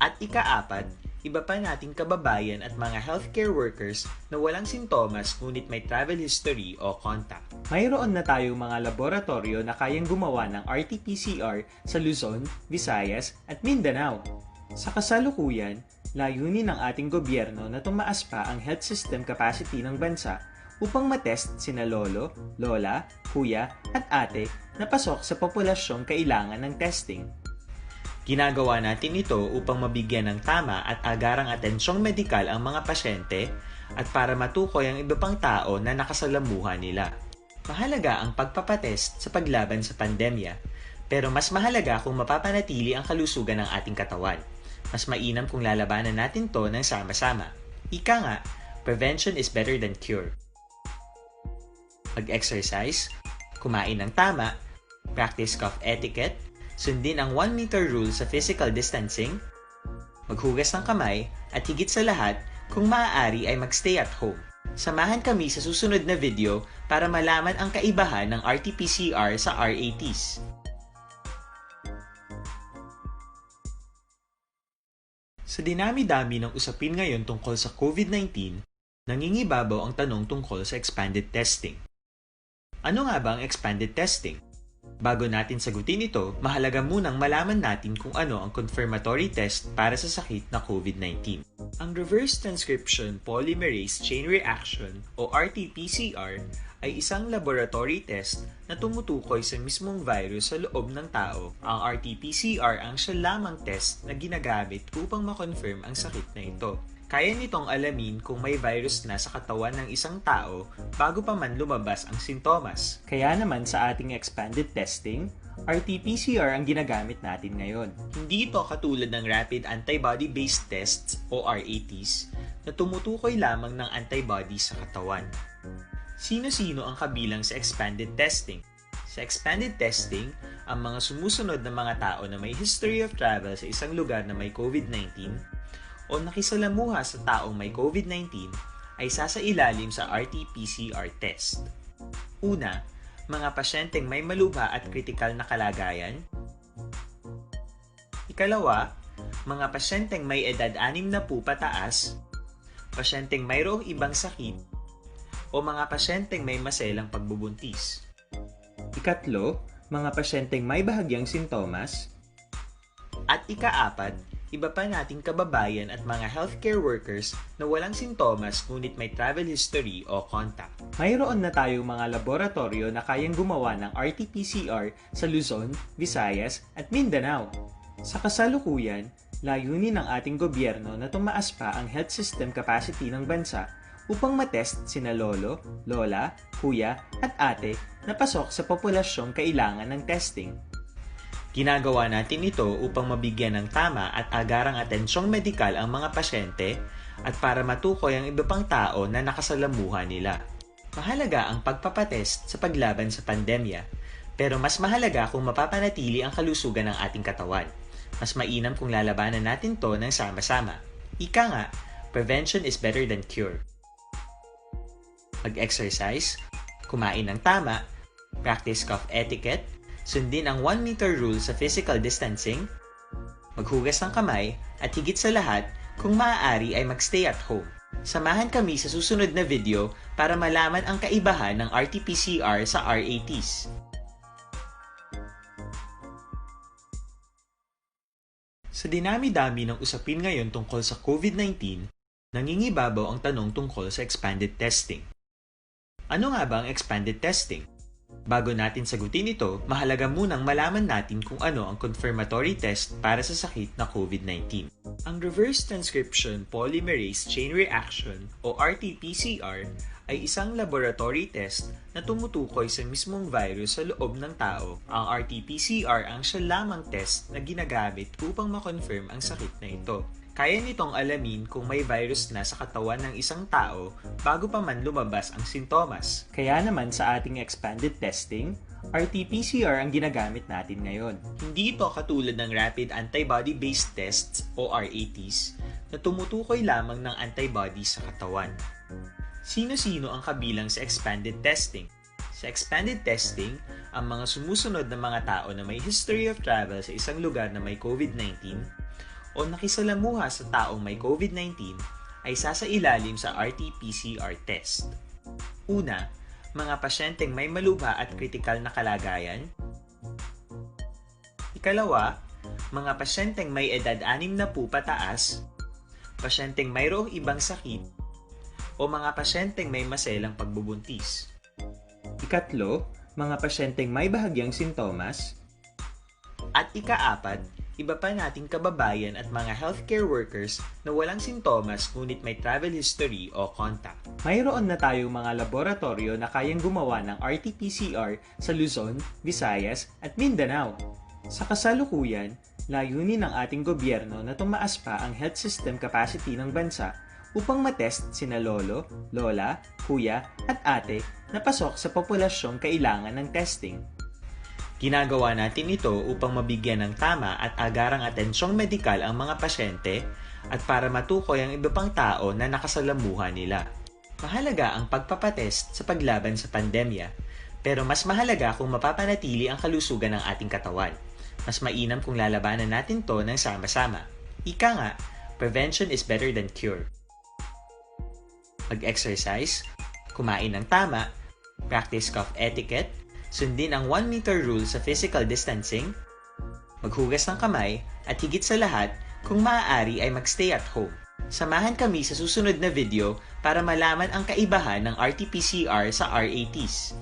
At ikaapat, iba pa nating kababayan at mga healthcare workers na walang sintomas ngunit may travel history o contact. Mayroon na tayong mga laboratorio na kayang gumawa ng RT-PCR sa Luzon, Visayas at Mindanao. Sa kasalukuyan, layunin ng ating gobyerno na tumaas pa ang health system capacity ng bansa upang matest sina lolo, lola, kuya at ate na pasok sa populasyong kailangan ng testing. Ginagawa natin ito upang mabigyan ng tama at agarang atensyong medikal ang mga pasyente at para matukoy ang iba pang tao na nakasalamuha nila. Mahalaga ang pagpapatest sa paglaban sa pandemya, pero mas mahalaga kung mapapanatili ang kalusugan ng ating katawan. Mas mainam kung lalabanan natin to ng sama-sama. Ika nga, prevention is better than cure. Mag-exercise, kumain ng tama, practice cough etiquette, sundin ang 1 meter rule sa physical distancing, maghugas ng kamay, at higit sa lahat, kung maaari ay magstay at home. Samahan kami sa susunod na video para malaman ang kaibahan ng RT-PCR sa RATs. Sa dinami-dami ng usapin ngayon tungkol sa COVID-19, nangingibabaw ang tanong tungkol sa expanded testing. Ano nga ba ang expanded testing? Bago natin sagutin ito, mahalaga munang malaman natin kung ano ang confirmatory test para sa sakit na COVID-19. Ang reverse transcription polymerase chain reaction o RT-PCR ay isang laboratory test na tumutukoy sa mismong virus sa loob ng tao. Ang RT-PCR ang siya lamang test na ginagamit upang makonfirm ang sakit na ito. Kaya nitong alamin kung may virus na sa katawan ng isang tao bago pa man lumabas ang sintomas. Kaya naman sa ating expanded testing, RT-PCR ang ginagamit natin ngayon. Hindi ito katulad ng rapid antibody-based tests o RATs na tumutukoy lamang ng antibodies sa katawan. Sino-sino ang kabilang sa expanded testing? Sa expanded testing, ang mga sumusunod na mga tao na may history of travel sa isang lugar na may COVID-19 o nakisalamuha sa taong may COVID-19 ay sasailalim sa RT-PCR test. Una, mga pasyenteng may malubha at kritikal na kalagayan. Ikalawa, mga pasyenteng may edad 60 pataas, pasyenteng mayroong ibang sakit, o mga pasyenteng may maselang pagbubuntis. Ikatlo, mga pasyenteng may bahagyang sintomas. At ikaapat, iba pa nating kababayan at mga healthcare workers na walang sintomas ngunit may travel history o contact. Mayroon na tayong mga laboratorio na kayang gumawa ng RT-PCR sa Luzon, Visayas at Mindanao. Sa kasalukuyan, layunin ng ating gobyerno na tumaas pa ang health system capacity ng bansa upang matest sina lolo, lola, kuya at ate na pasok sa populasyong kailangan ng testing. Ginagawa natin ito upang mabigyan ng tama at agarang atensyong medikal ang mga pasyente at para matukoy ang iba pang tao na nakasalamuha nila. Mahalaga ang pagpapatest sa paglaban sa pandemya, pero mas mahalaga kung mapapanatili ang kalusugan ng ating katawan. Mas mainam kung lalabanan natin to ng sama-sama. Ika nga, prevention is better than cure. Mag-exercise, kumain ng tama, practice cough etiquette, sundin ang 1 meter rule sa physical distancing, maghugas ng kamay, at higit sa lahat, kung maaari ay magstay at home. Samahan kami sa susunod na video para malaman ang kaibahan ng RT-PCR sa RATs. Sa dinami-dami ng usapin ngayon tungkol sa COVID-19, nangingibabaw ang tanong tungkol sa expanded testing. Ano nga ba ang expanded testing? Bago natin sagutin ito, mahalaga munang malaman natin kung ano ang confirmatory test para sa sakit na COVID-19. Ang reverse transcription polymerase chain reaction o RT-PCR ay isang laboratory test na tumutukoy sa mismong virus sa loob ng tao. Ang RT-PCR ang siya lamang test na ginagamit upang makonfirm ang sakit na ito. Kaya nitong alamin kung may virus na sa katawan ng isang tao bago pa man lumabas ang sintomas. Kaya naman sa ating expanded testing, RT-PCR ang ginagamit natin ngayon. Hindi ito katulad ng rapid antibody-based tests o RATs na tumutukoy lamang ng antibodies sa katawan. Sino-sino ang kabilang sa expanded testing? Sa expanded testing, ang mga sumusunod na mga tao na may history of travel sa isang lugar na may COVID-19 o nakisalamuha sa taong may COVID-19 ay sasailalim sa RT-PCR test. Una, mga pasyenteng may malubha at kritikal na kalagayan. Ikalawa, mga pasyenteng may edad 60 pataas, pasyenteng mayroong ibang sakit, o mga pasyenteng may maselang pagbubuntis. Ikatlo, mga pasyenteng may bahagyang sintomas. At ikaapat, iba pa nating kababayan at mga healthcare workers na walang sintomas ngunit may travel history o contact. Mayroon na tayong mga laboratorio na kayang gumawa ng RT-PCR sa Luzon, Visayas at Mindanao. Sa kasalukuyan, layunin ng ating gobyerno na tumaas pa ang health system capacity ng bansa upang matest sina lolo, lola, kuya at ate na pasok sa populasyong kailangan ng testing. Ginagawa natin ito upang mabigyan ng tama at agarang atensyong medikal ang mga pasyente at para matukoy ang iba pang tao na nakasalamuha nila. Mahalaga ang pagpapatest sa paglaban sa pandemya, pero mas mahalaga kung mapapanatili ang kalusugan ng ating katawan. Mas mainam kung lalabanan natin to ng sama-sama. Ika nga, prevention is better than cure. Mag-exercise, kumain ng tama, practice cough etiquette, sundin ang 1 meter rule sa physical distancing, maghugas ng kamay, at higit sa lahat, kung maaari ay magstay at home. Samahan kami sa susunod na video para malaman ang kaibahan ng RT-PCR sa RATs.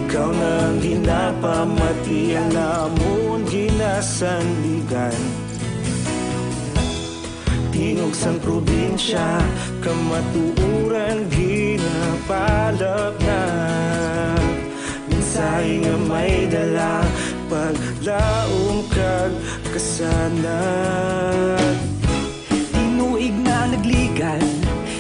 Ikaw nang ginapamati ang namon ginasandigan. Tingog sang probinsya, kamatuuran ginapalap na. Minsay nga may dala, paglaom kag kasanat. Tinuig na nagligan,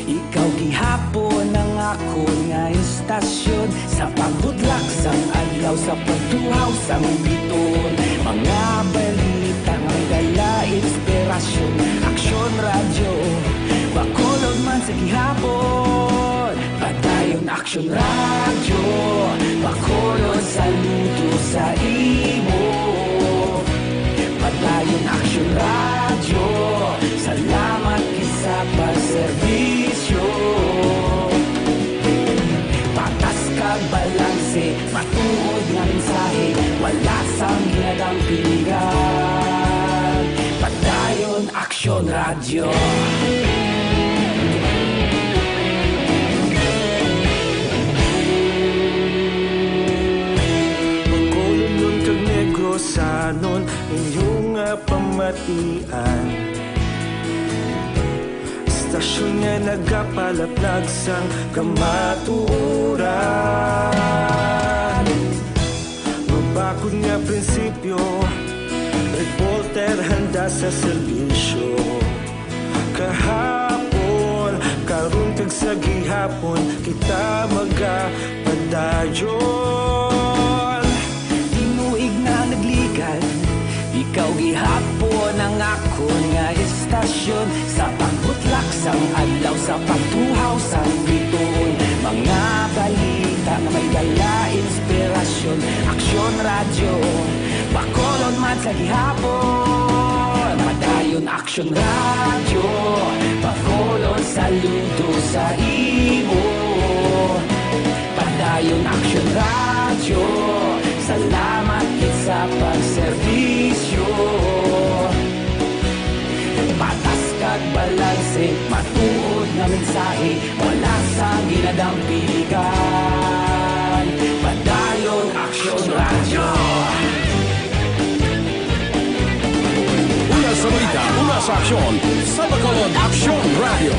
ikaw gihapon ang ako nga istasyon sa pagbudlak sang adlaw sa pagtuhaw sang biton. Mga balita ang dala inspirasyon, aksyon radyo, bakolod man sa gihapon. Padayon aksyon radyo, bakolod saludo sa imo. Padayon aksyon radyo, salamat kisa pagserbisyo. Aksyon Radyo. Magkulunod kag negosanon inyong pamatian. Stasyon nga nagapalaplag sang kamatuuran. Mabakod nga prinsipyo, reporter handa sa serbisyo. Kahapon, karon kag sa gihapon, kita magapadayon. Tinuig na nagligan, ikaw gihapon ang akon nga istasyon. Sa pagbutlak sang adlaw, sa pagtuhaw sang bituon, mga balita na may dala inspirasyon. Aksyon Radyo, Bacolod man sa gihapon. Padayon Aksyon Radyo, Bacolod saludo sa imo. Padayon Aksyon Radyo, salamat kit sa pagserbisyo. Patas kag balanse, matuod na mensahe, wala sa ginadampiligan. Padayon Aksyon Radyo. Una sa balita, una sa aksyon, sa Bacolod Aksyon Radio.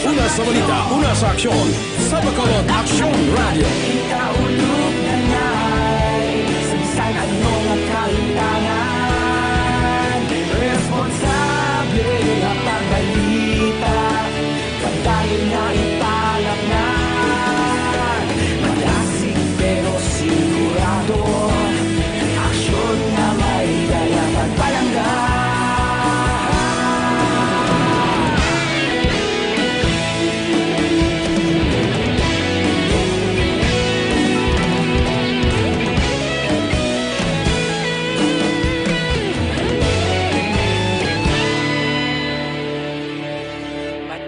Una sa balita, una sa aksyon, sa Bacolod Aksyon Radio. Ikaulog na na'y Samsan ano nga kaintangan. Responsable na pagbalita, pagdayon na italak na. Malasig pero sigurado, aksyon na may daya pagpalanggan.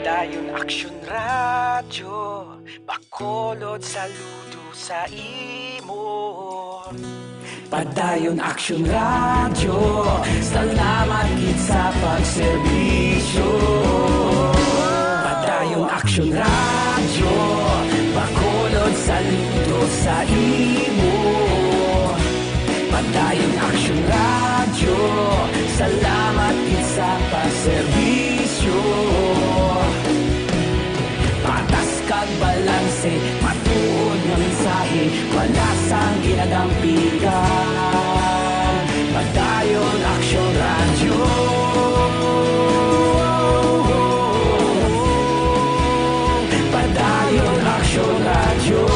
Padayon Aksyon Radyo, Bacolod saludo sa imo. Padayon Aksyon Radyo, salamat gid sa pagserbisyo. Padayon Aksyon Radyo, Bacolod saludo sa imo. Padayon Aksyon Radyo, salamat gid sa pagserbisyo. Patas kag balanse, matuod nga mensahe, wala sang ginadampigan. Padayon Aksyon Radyo. Padayon Aksyon Radyo.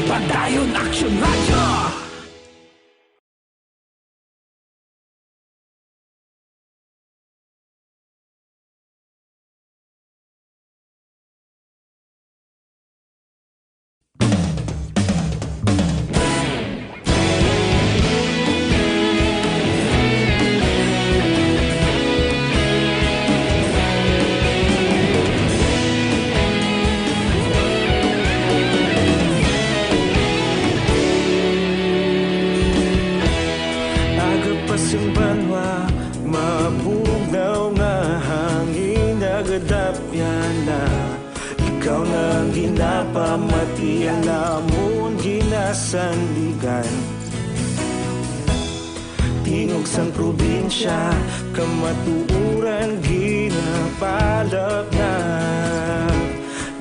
Padayon Aksyon Radyo. Agapasang banwa, mabugnaw nga hangin nagadapyan na. Ikaw na ang ginapamatian, namon ginasandigan. Tingog sang probinsya, kamatuuran ginapalak na.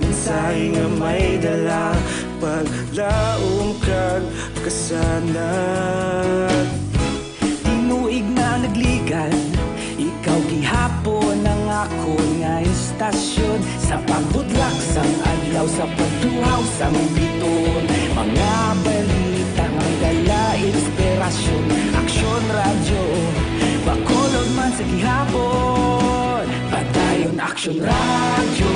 Mensahe nga may dala, paglaom kag kasanat. Tinuig na nagligan, ikaw gihapon ang akon nga istasyon. Sa pagbutlak sang adlaw, sa pagtuhaw sang biton, mga balita nga may dala inspirasyon. Aksyon Radyo, Bacolod man sa gihapon. Padayon Aksyon Radyo.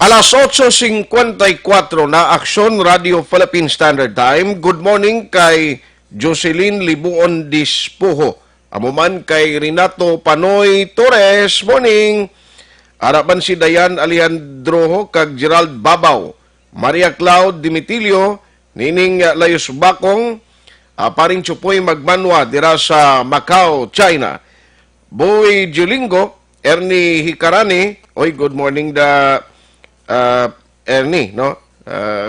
Alas 8:54 na Aksyon Radio Philippine Standard Time. Good morning kay Jocelyn Libuon Dispuho. Amuman kay Renato Panoy Torres. Morning. Arapan si Dayan Alejandro kag Gerald Babaw. Maria Cloud Dimitilio, Nining Layos Bakong, Paring Chupoy Magmanwa, dira sa Macau, China. Boy Julingo, Ernie Hikarani, oy, good morning Ernie, no?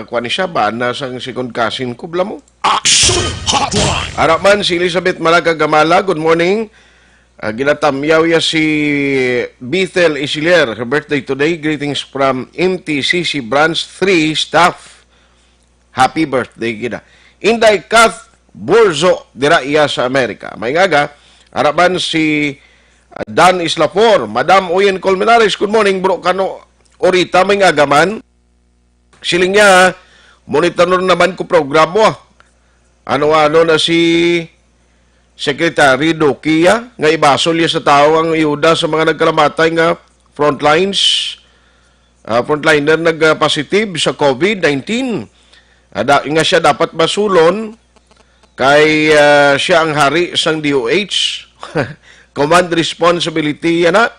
Kuha ni siya ba na sang second cousin ko, bla mo? Action Hotline. Araman si Elizabeth Malaga Gamala, good morning. Ginatamyaw ya si Bethel Isilier, her birthday today. Greetings from MTCC Branch 3 staff. Happy birthday gina. Inday Kath Borzo, dira iya sa Amerika. May ngaga, araman si Dan Islapor, Madam Oyen Colmenares, good morning bro, kano orita may ngagaman. Siling niya, monitor naman ko programo. Ano-ano na si Secretary Dokia, nga ibasol niya sa tao ang iyuda sa mga nagkalamatay nga frontliner nag-positive sa COVID-19. Nga siya dapat masulon kay siya ang hari sang DOH. Command responsibility yan na.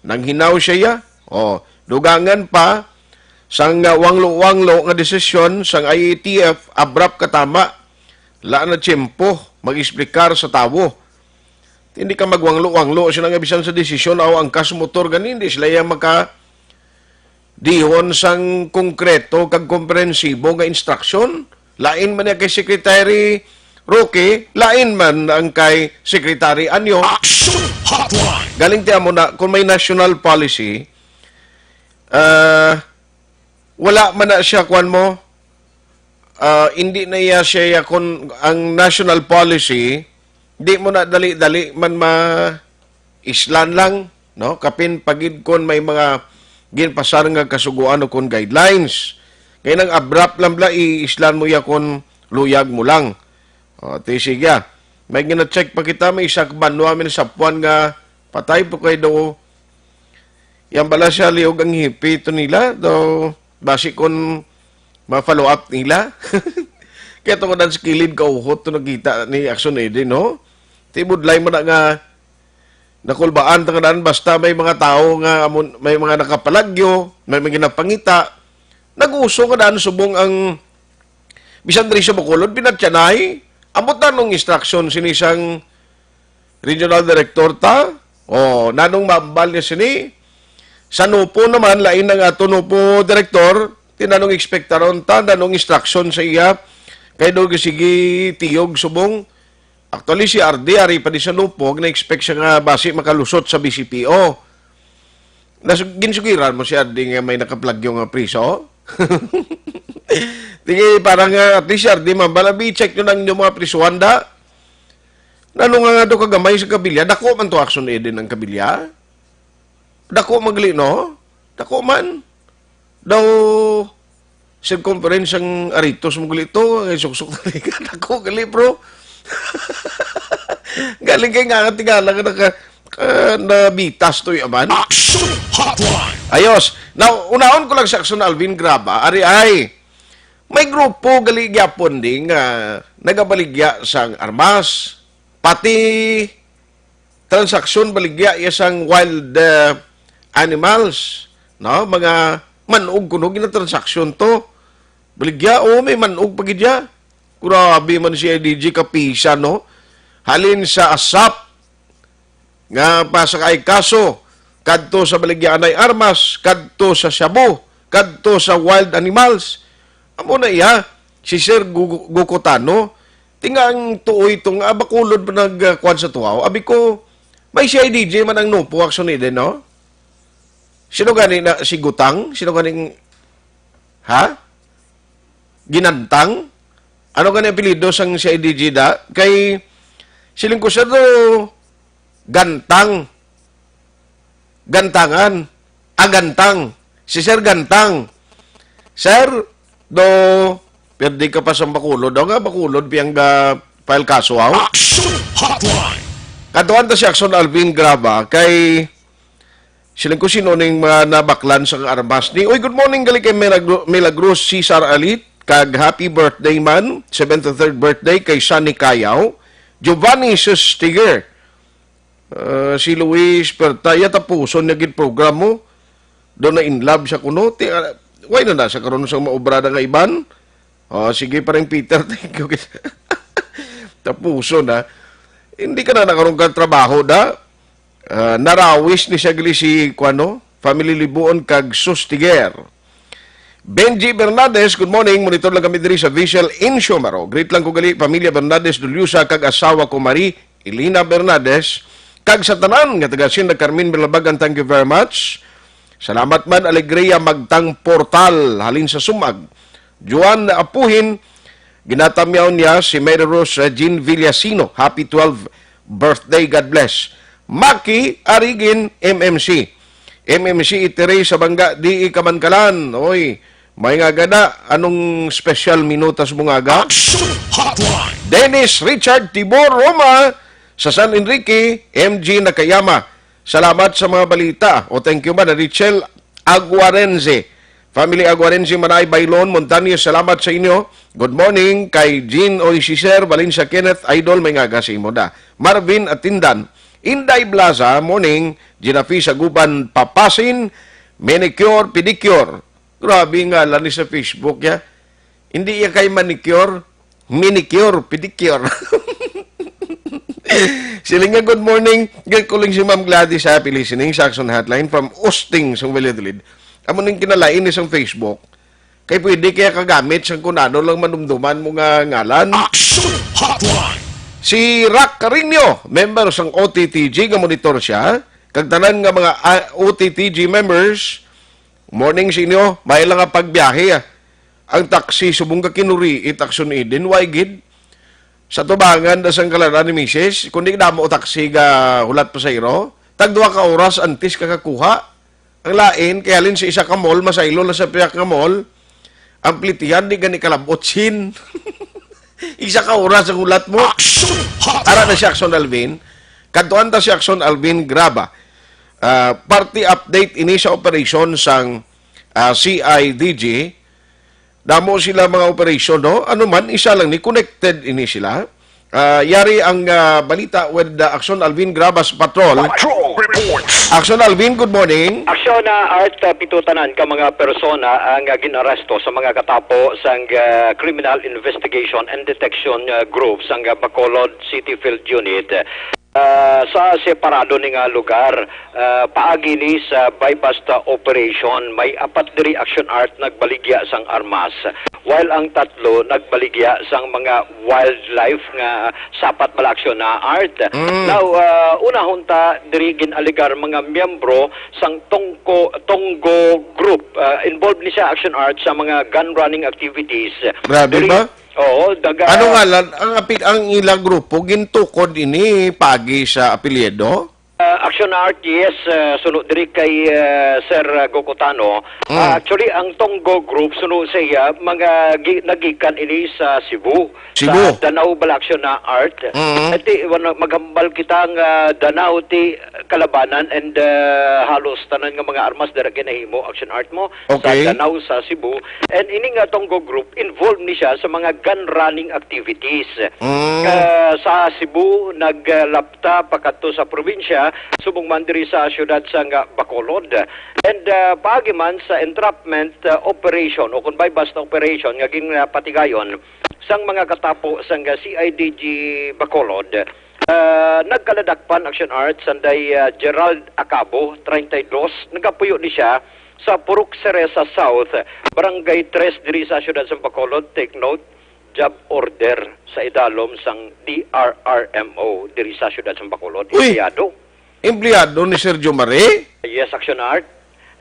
Nang hinaw siya ya. Dugangan pa sang wanglo-wanglo nga desisyon sang IATF abrupt katama la na tiyempo mag-explicar sa tawo. Hindi ka magwanglo-wanglo siya nga bisan sa desisyon o ang motor ganin hindi sila yung dihon sang konkreto kag komprehensibo nga instruction. Lain man kay Secretary Roque, lain man ang kay Secretary Anyo. Action Hotline. Galing tiyan mo na kung may national policy, wala man na siya kuan mo, hindi na iya siya kung ang national policy, di mo na dali-dali man islan lang, no? Kapin pagid kon may mga ginpasar nga kasuguan o kon guidelines. Kaya nang abrupt lang bla, islan mo ya kon luyag mo lang. Sige. May gina-check pa kita, may isak banwa min sa puwan nga patay po kayo daw. Yan bala siya liog ang hipi ito nila, daw basi kon ma-follow up nila. Kaya ito ko na skilled kauhot ito nakita ni Action Ede, no? Tibudlay mo na nga nakulbaan tangadaan basta may mga tao nga may mga nakapalagyo, may mga napangita. Nag-uso ka daan subong ang bisan diri sa Bacolod, pinatyanay. Amot na nung instruction sinisang regional director ta. Nanong mabal niya sini. Sa NUPO naman, lain na nga ito NUPO director, tinanong expectaron ta, nanong instruction sa iya, kaya doon sige tiyog subong. Actually, si RD, ari pa di sa NUPO, na-expect siya nga basi makalusot sa BCPO. Ginsugiran mo si RD nga may nakaplagyo nga priso. Tingin, parang at least RD, mabalabi, check nyo lang yung mga prisuhan da. Nanong nga ito kagamay sa kabilya, dako man to Action Eden ng kabilya. Dako magli, no? Dako man. Daw, circumference ang aritos magli ito. Ay, suksok talaga. Dako, gali, bro. Galing kayo nga tingala ka nabitas to yaman. Action Hotline. Ayos. Now, unahon ko lang sa Action Alvin Graba. Ari ay, may grupo galigyapon ding nagabaligya sang armas. Pati transaksyon baligya isang wild animals, no? Mga manog kuno gina transaksyon to. Baligya may manog pagidya. Grabe man si DG kapisa, no? Halin sa ASAP nga pasakay kaso kadto sa baligya anay armas, kadto sa shabu, kadto sa wild animals. Amo na iya si Sir Gukotano tingang tuoy itong Bacolod pa nagkuhan sa tuwaw. Abi ko, may CIDJ man ang NUPO Action Eden, no? Sino gani na si Gutang? Sino ganing Ginantang? Ano gani apelido sang CIDJ da? Kay siling ko siya do Gantang. Gantangan. Gantang. Si Sir Gantang. Sir, do pwede ka pa sa Bacolod. Daw nga Bacolod piyang file kaso aw. Action Hotline. Katuan ta si Action Alvin Graba kay silang ko sino ning mga nabaklan sa armas ni. Uy, good morning gali kay Milagros Cesar Alit kag happy birthday man 73rd birthday kay Sunny Kayaw, Giovanni Sustiger, si Luis Pertaya tapuson na gid program mo do na in love sa kuno why na sa karon sa maobrada nga iban? Sige pa rin Peter, thank you. Tapuso na. Hindi ka na nakaroon ka trabaho da. Narawis ni siya gali si Family Libuon kag Sustiger. Benji Bernades, good morning. Monitor lang kami diri sa Visual in Siomaro. Great lang ko gali, Pamilya Bernades Dulusa kag asawa ko Marie Elena Bernades. Kag sa tanan nga taga Sinda Carmen Berlabagan, thank you very much. Salamat man Alegria Magtang Portal halin sa Sumag. Juan Apuhin, ginatamyaw niya si Mary Rose Jean Villasino. Happy 12th birthday, God bless. Maki Arigin MMC. MMC itire sa bangga di ikamankalan. Oy, may nga gada anong special minutas mo nga ga? Hotline. Dennis Richard Tibor Roma sa San Enrique, MG Nakayama. Salamat sa mga balita. Thank you man, Richel Aguarense. Family Aguarense, Manay, Bailon, Montañez, salamat sa inyo. Good morning kay Jean Oisiser, Valencia Kenneth, Idol, may nga kasi mo da. Marvin Atindan, Inday Blaza, morning, Ginafi Saguban, Papasin, Manicure, Pedicure. Grabe nga lang sa Facebook, ya. Hindi iya kay manicure, manicure, pedicure. Silinga, good morning. Good calling si Ma'am Gladys, happy listening, Saxon Hotline from Osting, sa Valladolid. Amo ning kinalain isang Facebook. Kay pwede kaya kagamit sa kunano lang manumduman mo nga ngalan. Action Hotline. Si Rock Carino, member sang OTTG, nga monitor siya. Kag tanan nga mga OTTG members, morning sa inyo, may lang nga pagbiyahe. Ang taxi, subong ka kinuri, itakson idin, why gid? Sa tubangan, dasang kalaran ni Mrs., kundi damo o taxi ga hulat pa sa iro, tag 2 ka oras, antis kakakuha. Ang lain, kaya lin sa isa ka mall, masaylo na sa piyak ka mall, ang plitihan, di gani kalabotsin. Isa ka oras ang ulat mo. Ara na si Action Alvin. Kantuan ta si Action Alvin Graba. Party update ini sa operation sang CIDG. Damo sila mga operation, no? Ano man, isa lang ni connected ini sila. Yari ang balita with the Action Alvin Grabas Patrol. Patrol reports. Action Alvin, good morning. Aksyon na art pitutanan ka mga persona ang ginaresto sa mga katapo sang Criminal Investigation and Detection Group sang Bacolod City Field Unit. Sa separado ni nga lugar, paagi ni sa bypass operation, may 4 diri action art nagbaligya sang armas, while ang 3 nagbaligya sang mga wildlife nga sapat malaksyon na art. Now, unahon ta diri ginaligar mga miyembro sang Tonggo Group. Involved ni sa action art sa mga gun running activities. Grabe ba? Oo, daga. Ano nga lang, ang ilang grupo, gintukod ini pagi sa apelyido? Action Art, yes, sunod diri kay Sir Gokotano. Actually, ang Tonggo Group, sunod sa iya, mga nagikan ini sa Cebu. Sa Danau Balaksyon na Art. Iti, maghambal kita nga Danau ti kalabanan and halos tanan nga mga armas dara ginahimo action art mo sa Danau sa Cebu. And ini nga Tonggo Group, involved ni siya sa mga gun running activities. Sa Cebu, naglapta pakato sa probinsya, subong man diri sa syudad sa Bacolod. And paagi man sa entrapment operation o kung bypass operation nga ging patigayon sang mga katapo sang CIDG Bacolod. Nagkaladakpan action art sanday Gerald Acabo 32, nagapuyo ni siya sa Purok Ceresa South, Barangay 3 diri sa syudad sa Bacolod. Take note, job order sa idalom sang DRRMO diri sa syudad sa Bacolod. Empleyado ni Sergio Mare? Yes, action art.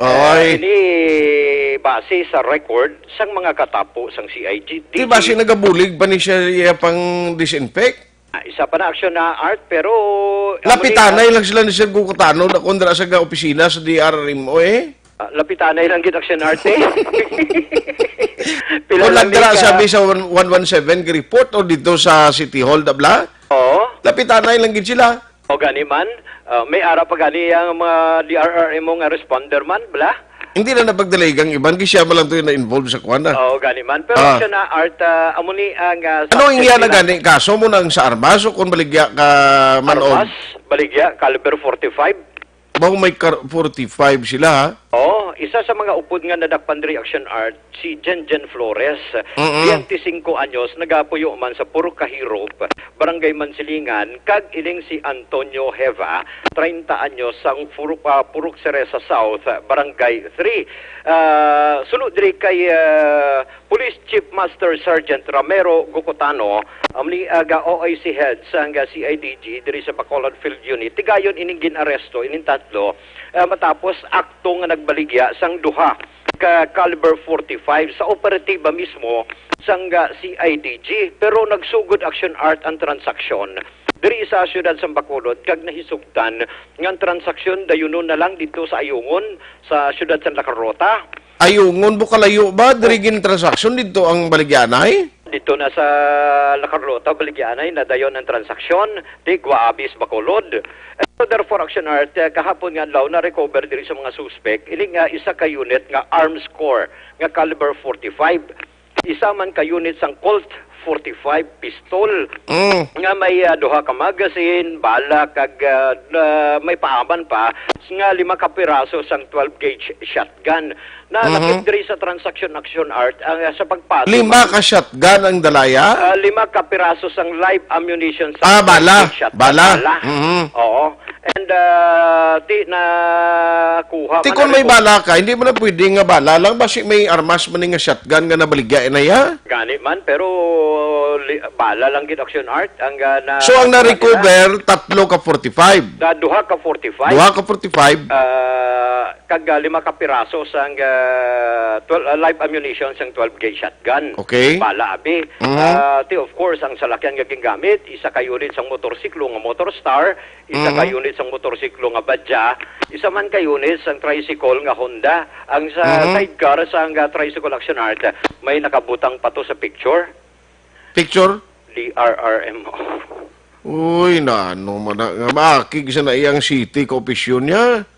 Ay. Ini base sa record sang mga katapo sang CIG. Di ba si nagabulig ba ni siya pang disinfect? Isa pa na action na art pero lapitanay lang sila ni Sir Gokotano na kundra sa opisina sa DRRMO lapitanay lang gid action art o nagdara sabi sa 117 report o dito sa City Hall dabla? Oo. Lapitanay lang gid sila. O gani man, may ara pa gani ang mga DRRMO nga responder man, bala? Hindi na napagdalagang iban, kasi siya malang ito yung na-involve sa kwana. Oo, gani man. Pero siya na art, amo ni ang... ano yung iya na gani? Kaso mo nang sa armas o kung baligya ka manood? Armas, baligya, caliber 45. Bago may 45 sila ha? Oo, isa sa mga upod nga nadakpan diri Action Art si Jenjen Flores. 25 anyos nagapuyo man sa Purok Kahirop, Barangay Mansilingan, kag ining si Antonio Heva, 30 anyos sang Purok Ceresa South, Barangay 3. Sunod diri kay Police Chief Master Sergeant Ramiro Gocotano, amni aga OIC head sang CIDG diri sa Bacolod Field Unit. Tigayon ining ginaresto ining tatlo matapos akto nga nagbaligya sang duha ka caliber 45 sa operatiba mismo sang CIDG, pero nagsugod Action Art ang transaksyon diri sa siyudad sa Bacolod kag nahisugdan nga transaksyon dayunon na lang dito sa Ayungon sa siyudad sa Lacarota. Ayungon bukalayo ba diri gin transaksyon dito ang baligyanay? Dito na sa Lacarlota, Baligyanay, na dayon ang transaksyon di Guabis, Bacolod. So therefore, Action Art, kahapon nga law na recover diri sa mga suspect, iling nga isa ka unit nga arms core nga caliber 45. Isa man ka unit sang Colt 45 pistol nga may duha ka magazine, bala kag may paaman pa nga 5 ka piraso sang 12 gauge shotgun na nakit diri sa transaction Action Art sa pagpasok. 5 ka shotgun ang dalaya? 5 ka piraso sang live ammunition sa bala. Bala. Oo. And di na kuha Ti kung may bala ka, hindi mo na pwede nga bala lang basi may armas man nga shotgun nga nabaligya na ya? Gani man, pero bala lang gid Action Art ang na. So ang na-recover 3 ka 45. Duha ka 45. Duha ka 45. Kag 5 ka piraso sang live ammunition sang 12 gauge shotgun. Okay. Bala abi. Of course ang salakyan nga gingamit, isa ka unit sang motorsiklo nga Motor Star, isa ka unit sang motorsiklo nga Badja, isa man ka unit sang tricycle nga Honda. Ang sa sidecar sang tricycle Action Art may nakabutang pato sa picture. Picture? DRRMO. Uy, ano man nga makig sa na iyang city koopisyon niya.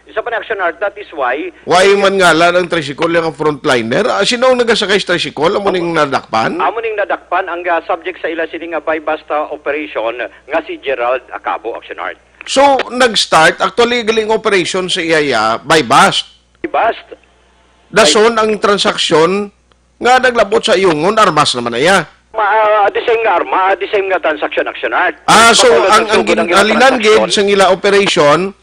Isa pa na Action Art, that is why. Why man nga lang ang tricycle yung frontliner? Sino ang nagasakay sa tricycle? Amo ning nadakpan? Amo ning nadakpan ang subject sa ila sini nga buy-basta operation nga si Gerald Acabo, Action Art. So, nag-start, actually galing operation sa iyaya by bust. Bust. Dason ang transaksyon nga naglabot sa Ayungon, armas naman na iya. The same nga arma, the same nga transaction Action Art. So ang linanggid sa ila operation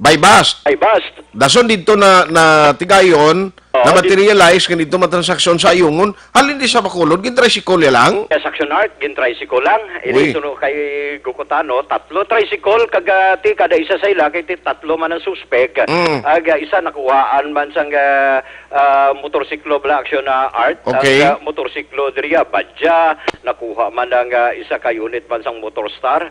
by bust. By bust. Dason dito na tigayon na materialize kanito matransaksyon sa Ayungon, halin di sa Bacolod, gin tricycle lang? Yes, Action Art, gin tricycle lang. Ini suno kay Gocotano, 3 tricycle, kagati kada isa sa ila, kay 3 man ang suspect. Isa nakuhaan man sang motorsiklo bala Action Art. Okay. Motorsiklo diriya, Badja, nakuha man ang isa ka unit man sang Motor Star.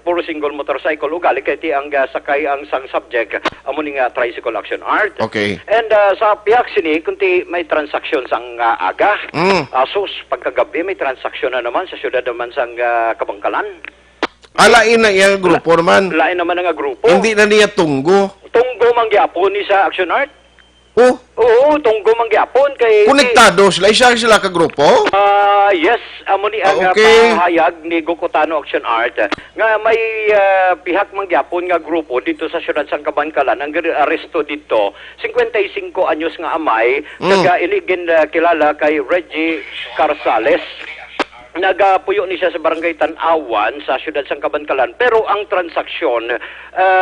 Puro single motorcycle, ugali kay ti ang sakay ang sang subject, amo ning tricycle Action Art. Okay. And sa piyak sini, kunti may transaksyon sang aga. Sus, pagkagabi may transaksyon na naman sa syudad naman sang Kabangkalan. Lain na iyang grupo naman. Lain naman nga grupo. Hindi na niya tunggo. Tunggo mangyapon ni sa Action Art. Oo, tunggo mangyapon kay konektado sila, isa sila ka grupo? Yes, amo ni ang pahayag ni Gocotano Action Art nga may pihak mangyapon nga grupo dito sa siyudad sang Kabangkalan ang aresto dito 55 anyos nga amay kaga iligin kilala kay Reggie Carsales. Nagapuyo ni siya sa Barangay Tanawan sa siyudad sang Kabangkalan, pero ang transaksyon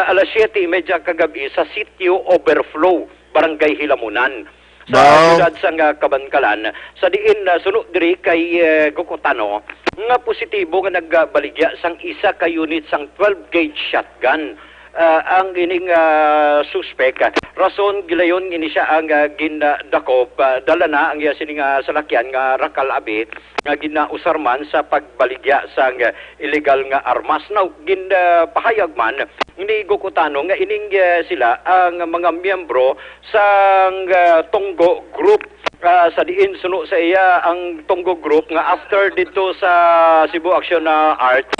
alas 7:30 kagabi sa sitio Overflow, Barangay Hilamunan sa siyudad sang Kabangkalan. Sa diin suno diri kay Gocotano nga positibo nga nagbaligya sang isa ka unit sang 12 gauge shotgun. Ang ining suspect rason gilayon ini siya ang gindakop dala na ang iya sining salakyan nga rakal abi nga ginausarman sa pagbaligya sang illegal nga armas. Now pahayag man ni Gocotano nga ining sila ang mga miyembro sang Tonggo Group. Sa diin suno sa iya ang Tonggo Group nga after dito sa Cebu Action Art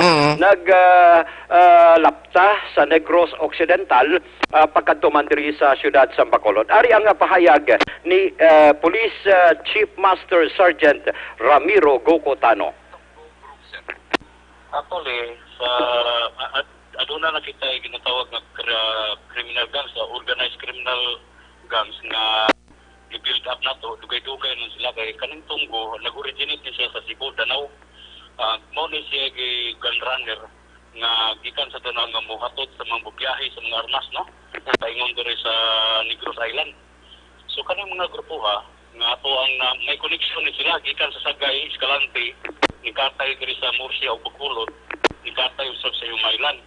lapta sa Negros Occidental pagkatuman diri sa siyudad sa Bacolod. Ari ang pahayag ni Police Chief Master Sergeant Ramiro Gocotano. Actually, aduna na kita ginatawag nga criminal gangs, organized criminal gangs nga i-build up nato, dugay-dugay nun sila kay kaning tunggo nag-originate ni siya sa Cebu, Danau. Mao ni siya gun runner nga gikan sa Danau nga mohatod sa mga bubiyahe sa mga armas, no? Paingon diri sa Negros Island. So kaning mga grupo nga ato ang may connection ni sila gikan sa Sagay, Escalante, ni Katay diri sa Murcia o Bacolod, ni Katay usab sa Yumaylan.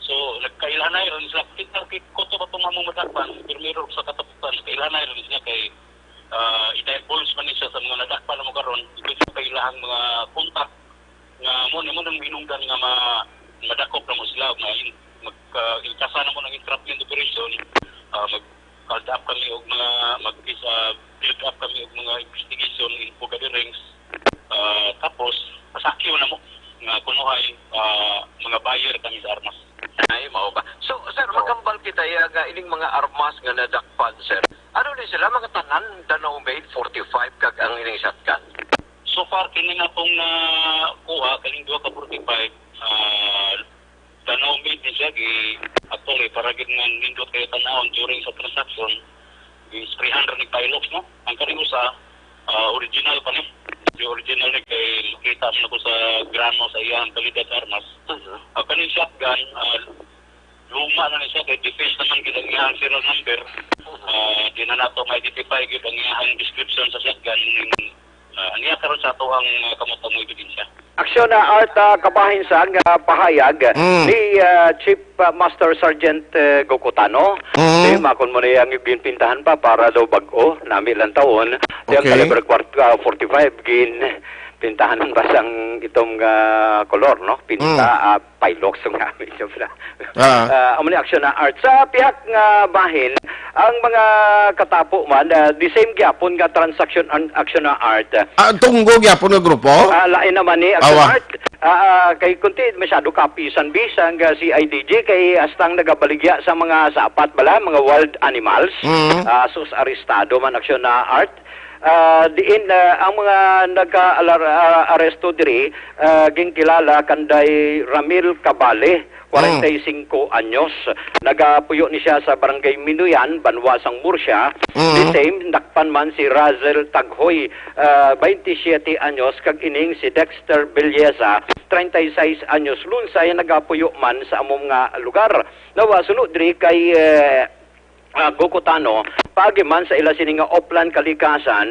So nagkailanay ron sila kita ko to ba tumamong madakpan primero sa katapusan kailanay ron sila kay i-divulge man siya sa mga nadakpan mo karon ito yung kailangan mga kontak nga mo nang hinungdan nga madakop na mo sila magkasa na mo ng entrapment operation mag-called up kami og mga build up kami og mga investigation info gatherings tapos pasakyo na mo nga kunuhay mga buyer kami sa armas. Ay, mao ba? So, sir, magambal kita ining mga armas nga nadakpan, sir. Ano din sila, mga tanan, Danau made 45 kag ang ining shotgun? So far, kini nga pong kuha, kaning 2 ka 45, Danau made din siya, actually, para nga nindot kayo tanahon during sa transaction, is 300 ni Pilox, no? Ang kaning usa, original pa ni. Yung original ni kay makita mo na ko sa grano sa iyang kalidad armas. Kaning shotgun, luma na siya kay defense naman gid ang iyang serial number. Di na nato ma-identify gid ang iyang description sa shotgun. Aniya karon sa ato ang kamutang mo ebidensya. Aksyon na Art kabahin sa pahayag ni Chief Master Sergeant Gokutano. Makon mo na yung pintahan pa para daw bag-o, nami lang taon. Yung caliber 45 gin pintahan ng basang itong kolor, no? Pinta, Pilox ang gamit siya pala. Amuni aksyon na Art. Sa pihak nga bahin, ang mga katapo man, the same gyapon nga transaction action na Art. Tunggo gyapon nga grupo? Lain naman ni action Art. Kay kunti masyado kapisan-bisan nga si IDG kay astang nagabaligya sa mga sapat bala, mga wild animals. Sus arestado man aksyon na Art. Diin ang mga nagka-aresto diri gingkilala kanday Ramil Cabale 45 anyos nagapuyo ni siya sa barangay Minuyan Banwasang Murcia. The same nakpan man si Razel Taghoy 27 anyos kag ining si Dexter Belleza 36 anyos lunsay nagapuyo man sa among nga lugar. Nawa sunod diri kay Gokutano, pagi man sa ila sining nga Oplan Kalikasan,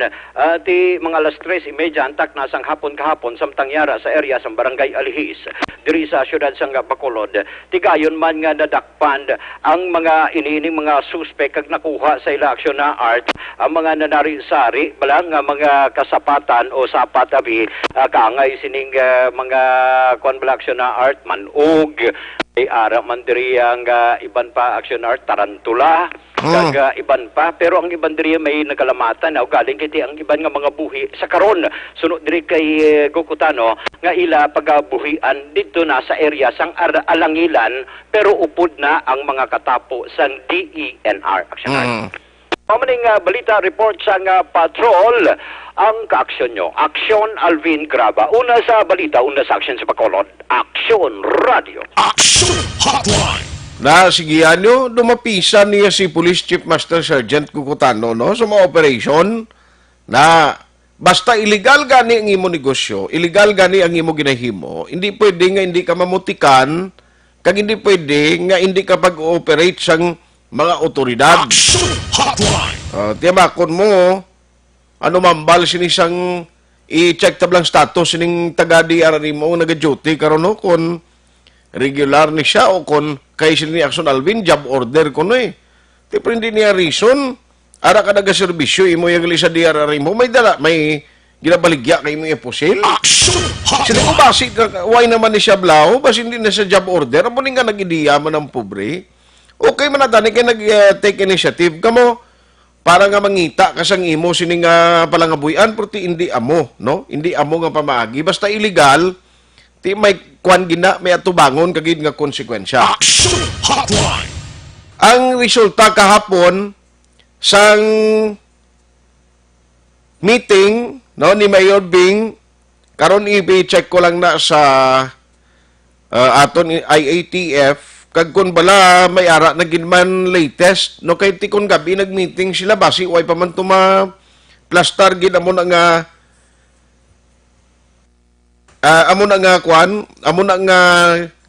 ti mga alas 3:30 antak nasang hapon kahapon samtang yara sa area sa barangay Alihis, diri sa syudad sang Bacolod. Tigayon man nga nadakpan ang mga iniining mga suspect kag nakuha sa ila aksyon na Art, ang mga nanari-sari balang nga mga kasapatan o sapat abi kaangay sining mga kon bala aksyon na Art manog ara man diri ang iban pa action art tarantula kag iban pa pero ang iban diri may nagalamatan o galing kiti ang iban nga mga buhi sa karon sunod diri kay Gokutano nga ila pagabuhian dito na sa area sang Alangilan pero upod na ang mga katapo sang DENR action art. Pamaning balita report sa patrol ang kaaksyon nyo. Aksyon Alvin Graba. Una sa balita, una sa aksyon sa Bacolod. Aksyon Radio. Action Hotline. Na sige nyo, dumapisan niya si Police Chief Master Sergeant Gokutano no, sa mga operation na basta illegal gani ang imo negosyo, illegal gani ang imo ginahimo, hindi pwede nga hindi ka mamutikan, kag hindi pwede nga hindi ka pag-ooperate sang mga otoridad. Action Hotline. Tiyamakon mo, ano mambal sinisang i-check tablang status sining taga-DRR mo nag-duty karon no, kung regular ni siya o kung kay sini action Alvin, job order ko no eh. Tipo hindi niya reason, ara ka naga-servisyo, imo yung sa DRR mo, may ginabaligya kay mo yung pusil. Action Hotline. Sila ko basi, why naman ni siya blau, basi hindi na sa job order, amo nga nag-ideya mo ng pobre. Okay man natani kay nag-take initiative kamo para nga mangita kasang imo sining palangabuyan perti hindi amo no hindi amo nga pamaagi basta illegal ti may kwan gina may atubangon kagid nga konsekwensya. Action Hotline. Ang resulta kahapon sang meeting no ni Mayor Bing karon i-check ko lang na sa aton IATF kag kun bala may ara na ginman latest no kay tikon gabi nagmeeting sila basi way pa man tuma plastar gid amo na nga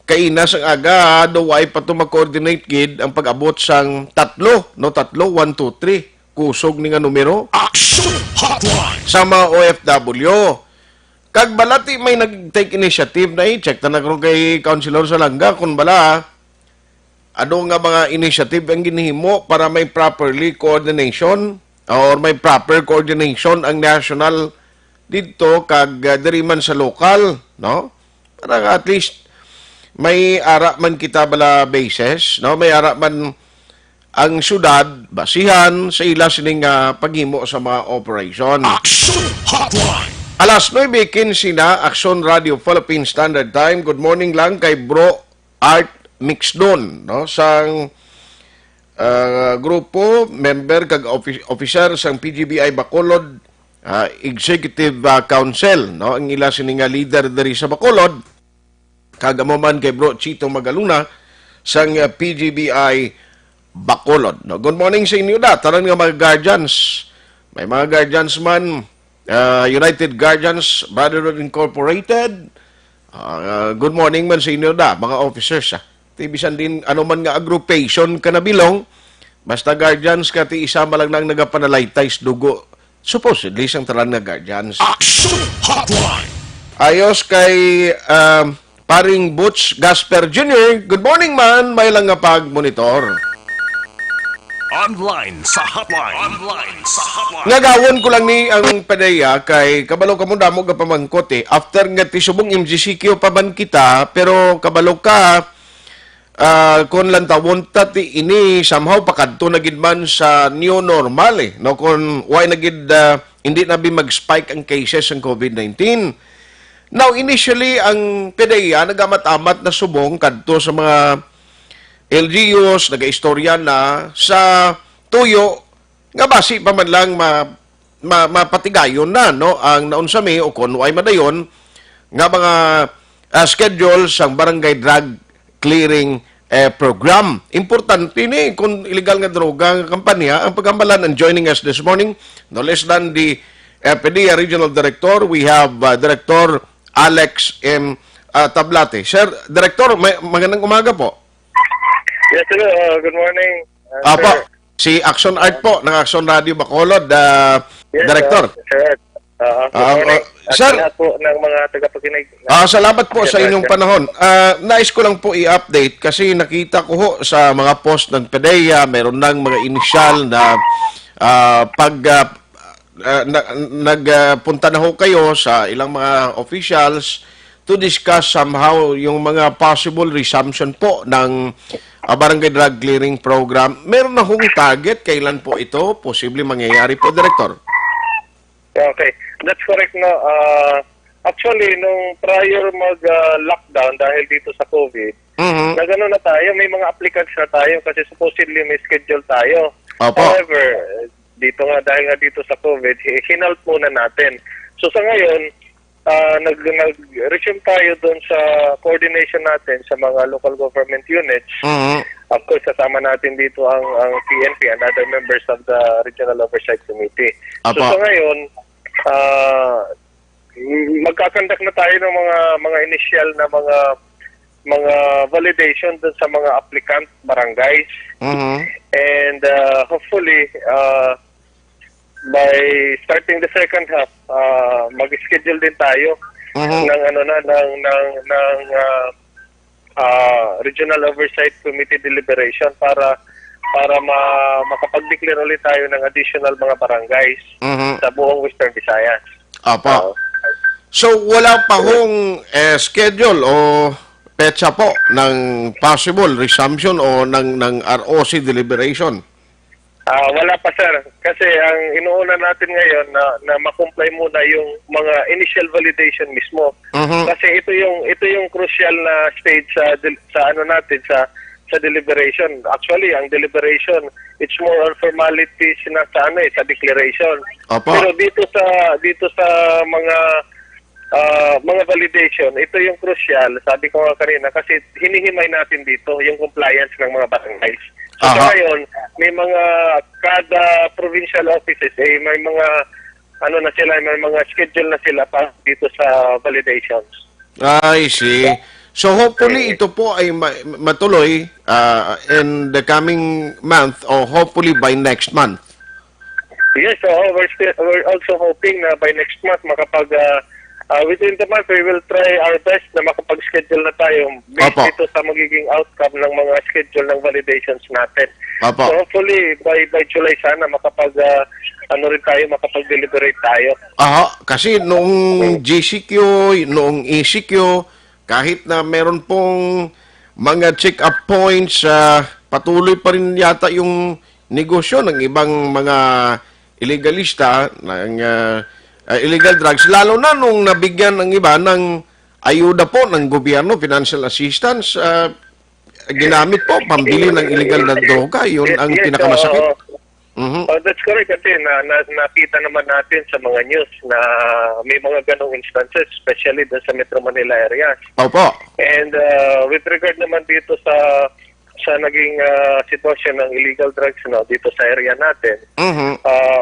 kainas ang aga do way pa to mag-coordinate gid ang pag-abot sang tatlo 1 2 3 kusog ni nga numero Action Hotline. sa mga OFW. Kag balati may nag-take initiative na i-check na nagro kay Councilor Salanga kung bala ano nga mga initiative ang ginihimo para may properly coordination or may proper coordination ang national dito kag diri man sa local, no? Para at least may ara man kita bala bases, no? May ara man ang syudad basihan sa ila sining paghimo sa mga operation. Action Hotline. Alas 9:15 na, Action Radio Philippine Standard Time. Good morning lang kay Bro Art Mixdon, no? Sang grupo, member kag officer sang PGBI Bacolod Executive Council, no? Ang ila sining leader diri sa Bacolod. Kag amo man kay Bro Chito Magaluna sang PGBI Bacolod, no? Good morning sa inyo da. Tanan nga mga guardians. May mga guardians man United Guardians Brotherhood Incorporated. Good morning man sa inyo da, mga officers. Tibisan din, ano man nga aggregation ka na bilong, basta guardians ka, ti isa malang nang nagapanalaytays dugo. Supposedly, isang talan nga guardians. Action Hotline. Ayos kay paring Butch Gasper Jr. Good morning man, may lang nga pag-monitor. Online sa hotline. Online sa hotline. Ngagawon ko lang ni ang PDEA kay kabalo ka mo damo ka pamangkot after nga ti subong MGCQ pa man kita pero kabalo ka kon lang tawon ta ti ini somehow pakadto na gid man sa new normal no kon why na gid hindi na bi mag-spike ang cases ng COVID-19. Now initially ang PDEA nagamat-amat na subong kadto sa mga LGUs, nag-istorya na sa tuyo, nga basi pa man lang mapatigayon na, no? Ang naunsami o kung ay madayon, nga mga schedule sang barangay drug clearing program. Importante ni kung illegal nga droga ang kampanya, ang pagkambalan and joining us this morning, no less than the PDEA Regional Director, we have Director Alex M. Tablate. Sir, Director, magandang umaga po. Yes, hello. Good morning. Apo, si Action Art po ng Action Radio Bacolod, yes, Director. Sir. Good morning. Sir, lahat po ng mga tagapakinig. salamat po sa inyong panahon. Nais ko lang po i-update kasi nakita ko ho sa mga post ng PDEA, meron nang mga initial na nagpunta na ho kayo sa ilang mga officials to discuss somehow yung mga possible resumption po ng barangay drug clearing program. Meron na hong target. Kailan po ito posible mangyayari po, Director? Okay. That's correct, no? Actually, nung prior mag-lockdown dahil dito sa COVID, nagano na tayo, may mga applicants na tayo kasi supposedly may schedule tayo. Opo. However, dahil nga dito sa COVID, hinalt muna natin. So sa ngayon, nag-resume tayo doon sa coordination natin sa mga local government units. Of course, kasama natin dito ang PNP and other members of the Regional Oversight Committee. So sa ngayon, magkakandak na tayo ng mga initial na mga validation doon sa mga applicant barangays. And hopefully, by starting the second half, mag-schedule din tayo ng Regional Oversight Committee deliberation para makapag-declare ulit tayo ng additional mga barangays sa buong Western Visayas. So wala pa hong schedule o petsa po ng possible resumption o ng ROC deliberation? Wala pa, sir. Kasi ang inuuna natin ngayon na ma-comply muna yung mga initial validation mismo. Kasi ito yung crucial na stage sa deliberation. Actually, ang deliberation, it's more on formalities na sa declaration. Pero dito sa mga mga validation, ito yung crucial, sabi ko nga kanina, kasi hinihimay natin dito yung compliance ng mga barangays. So ngayon, may mga, kada provincial offices, may mga, may mga schedule na sila para dito sa validations. I see. So hopefully ito po ay matuloy in the coming month or hopefully by next month. Yes, so we're also hoping na by next month within the month we will try our best na makapag-schedule na tayo based dito sa magiging outcome ng mga schedule ng validations natin. So hopefully by July sana makapag-deliberate tayo. Kasi noong GCQ, noong ECQ, kahit na meron pong mga check-up points, patuloy pa rin yata yung negosyo ng ibang mga illegalista ng illegal drugs, lalo na nung nabigyan ng iba ng ayuda po ng gobyerno, financial assistance, ginamit po pambili ng illegal na droga. Yun ang pinakamasakit. That's correct. Kasi nakita naman natin sa mga news na may mga ganong instances, especially dun sa Metro Manila areas. Opo. And with regard naman dito sa naging sitwasyon ng illegal drugs dito sa area natin.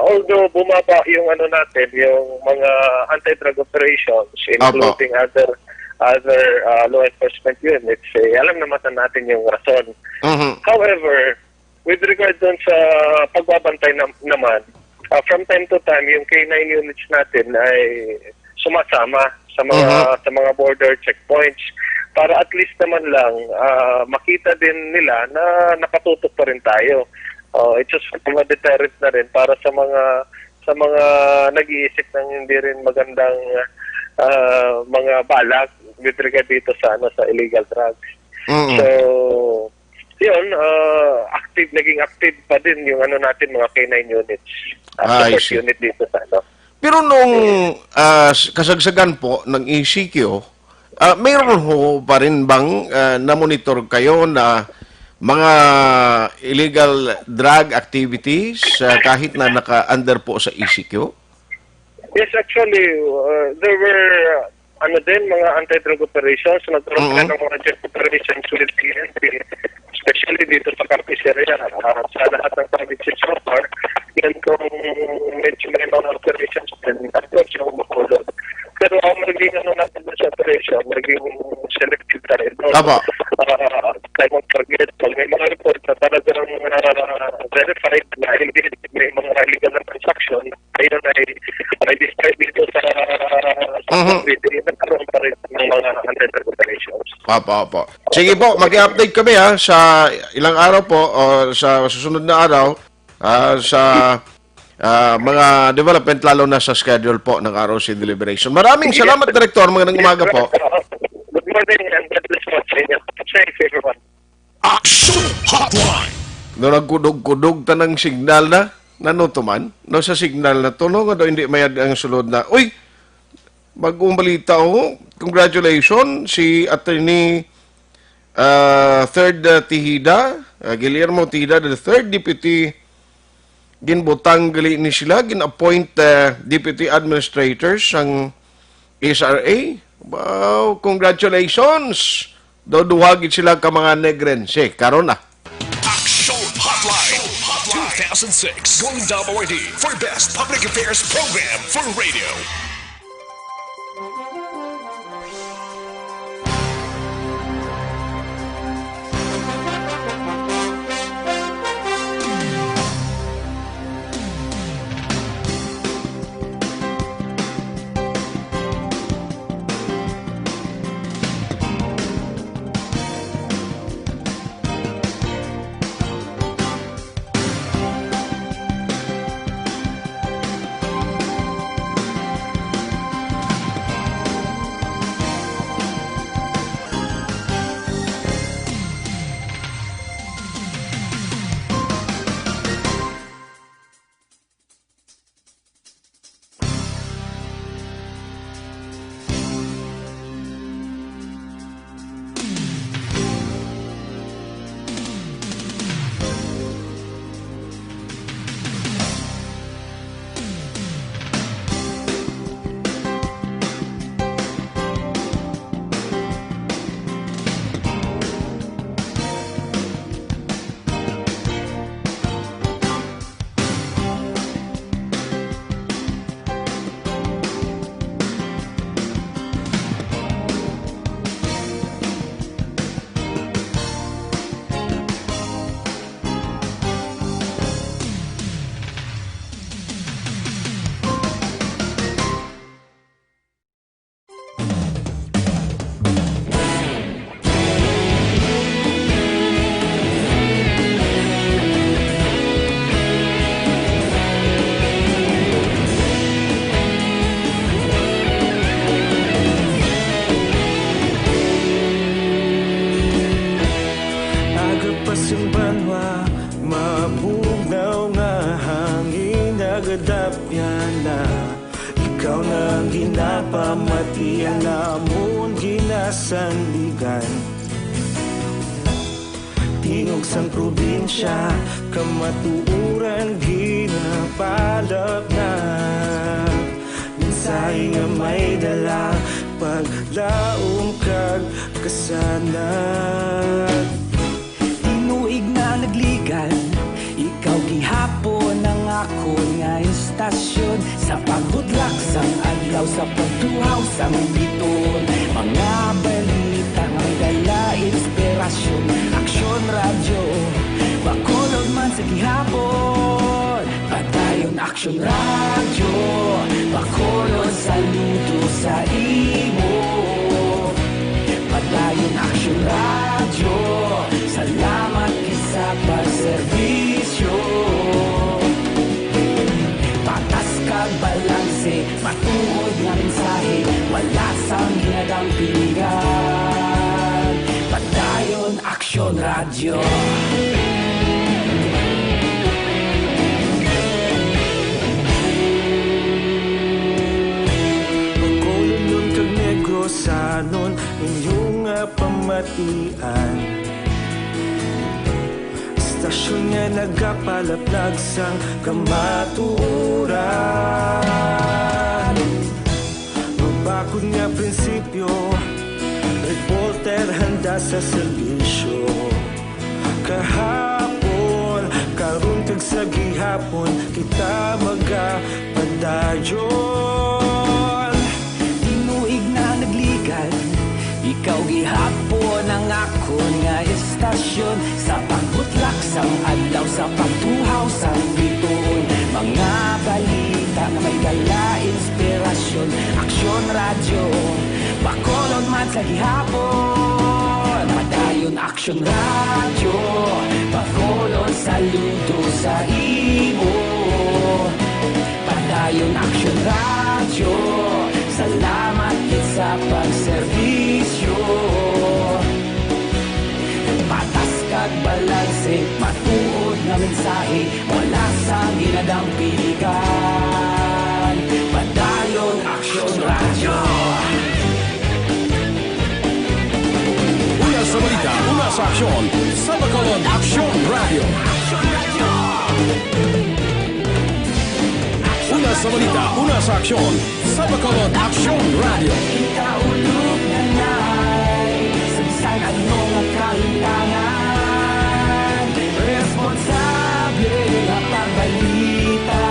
Although bumaba yung natin, yung mga anti-drug operations, including other law enforcement units, alam naman natin yung rason. However, with regard dun sa pagbabantay naman, from time to time, yung K9 units natin ay sumasama sa mga border checkpoints para at least naman lang makita din nila na nakatutok pa rin tayo. It's just mga deterrent na rin para sa mga nag-iisip ng hindi rin magandang mga balak with regard dito sa illegal drugs. So yun, naging active pa din yung natin mga K9 units. Support unit dito sa Pero nung kasagsagan po ng ECQ, mayroon ho pa rin bang na-monitor kayo na mga illegal drug activities kahit na naka-under po sa ECQ? Yes, actually, there were mga anti-drug operations. Nagkaroon ng mga check operations with PNP, especially dito sa Capiz area. Sa lahat ng provinces so far, yan kung medyo may mga operations din. At course, yung makulog. Pero ang magiging natin sa operation, magiging selective tayo. Tayo mag-target. Pag may mga report na talagang verified na may mga illegal na transaction, ayun ay describe dito sa video, nagkaroon pa rin ng mga anti-drug operations. Sige po, mag-update kami sa ilang araw po o sa susunod na araw sa mga development, lalo na sa schedule po ng ROC deliberation. Maraming salamat, Director. Magandang umaga po. Good morning and God bless po sa inyo. Safe everyone. Action Hotline! No, nagkudog-kudog tanang signal na nanutuman. No, sa signal na to, no, hindi mayad ang sulod na, uy, mag-umbalita ho, congratulations, si Attorney Third Tihida, Guillermo Tihida, the third deputy, ginbutang gali ni sila, gin-appoint deputy administrators ang SRA. Wow, congratulations! Doduhagin sila ka mga negrense. Karon na. Action Hotline 2006 Golden Dome Award for Best Public Affairs Program for Radio. ikaw nang ginapamatian namon ginasandigan. Tingog sang probinsya, kamatuuran ginapalap na. Minsay nga may dala, paglaom kag kasanat. Tinuig na nagligan, ikaw gihapon ang ako nga istasyon. Sa pagbutlak sang adlaw, sa pagtuhaw sang biton. Mga balita nga dala inspirasyon. Aksyon radyo, bakolod man sa gihapon. Padayon aksyon radyo, bakolod saludo sa imo. Padayon aksyon radyo, salamat kisa pagserbisyo. Patas kag balanse, matuod nga mensahe, wala sang ginadampingan. Padayon aksyon radyo. Pagkolon kag negosanon, inyong pamatian. Istasyon nga nagapalaplag sang kamatuuran. Mabakod nga prinsipyo, reporter handa sa serbisyo. Kahapon, karon kag sa gihapon, kita magapadayon. Tinuig na nagligan, ikaw gihapon ang ako nga istasyon. Sa pagbutlak sang adlaw, sa pagtuhaw sang biton. Mga balita nga may dala inspirasyon. Aksyon radyo, bakolod man sa gihapon. Padayon aksyon radyo, bakolod saludo sa imo. Padayon aksyon radyo, salamat sa pagserbisyo. Patas kag balanse, matuod nga mensahe, wala sang ginadampingan. Padayon aksyon radyo. Una sa balita, una sa aksyon, sa Bacolod Aksyon Radio. Una sa balita, una sa aksyon, sa Bacolod Aksyon Radio. Ikaulog na na'y sagsag ano nga kahintangan. Responsable nga pagbalita,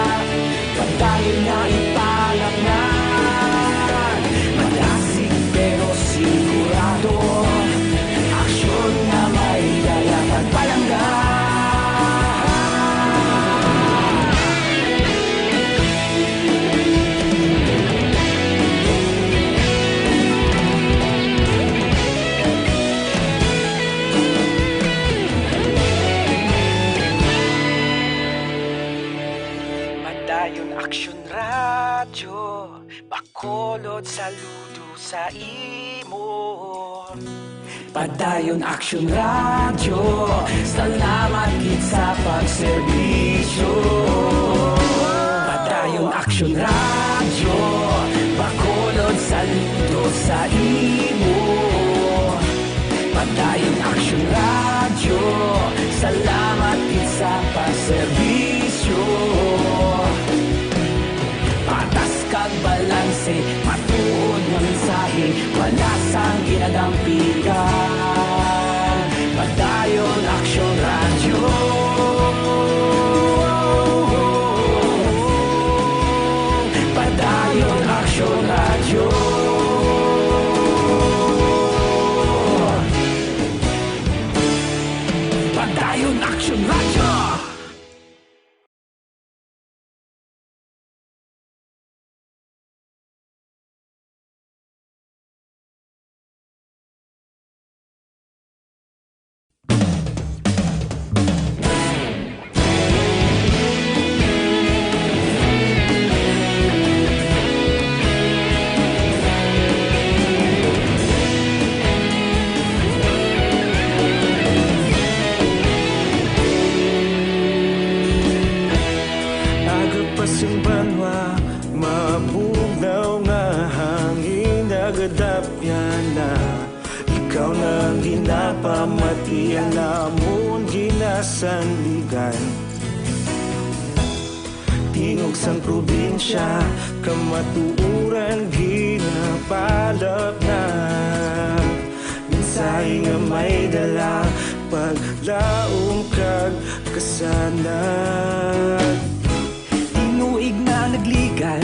pagdayon na ipalap na. Malasig pero sigurado, aksyon na may dala pagpalanggan. Aksyon radyo, bakolod saludo sa imo. Padayon aksyon radyo, salamat gid sa pagserbisyo. Padayon aksyon radyo, bakolod saludo sa imo. Padayon aksyon radyo, salamat gid sa pagserbisyo. Patas kag balanse, matuod nga mensahe, wala sang ginadampingan. Padayon aksyon radyo. Padayon aksyon radyo. Padayon aksyon radyo. kadapya na ikaw na ginapamatian namon ginasanligan. Tingog sang probinsya kamatuuran ginapalap na mensahe nga may dala paglaom kag kasanag. Tinuig na nagligan,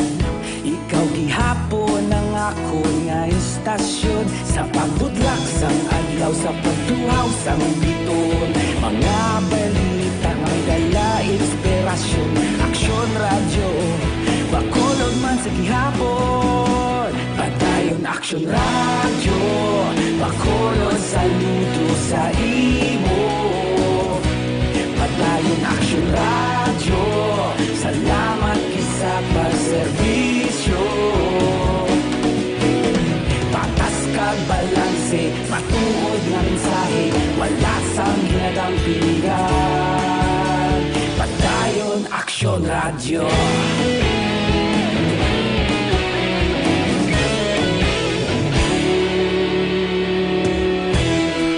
ikaw gihapon ang ako nga istasyon sa pagbudlak sang adlaw sa pagtuhaw sang biton. Mga balita nga may dala inspirasyon, aksyon radyo bakolod man sa gihapon. Padayon aksyon radyo bakolod saludo sa imo. Padayon aksyon radyo, salamat kisa pagserbisyo. Patas kag balanse, matuod nga mensahe, wala sang ginadang pilihan. Padayon aksyon radyo.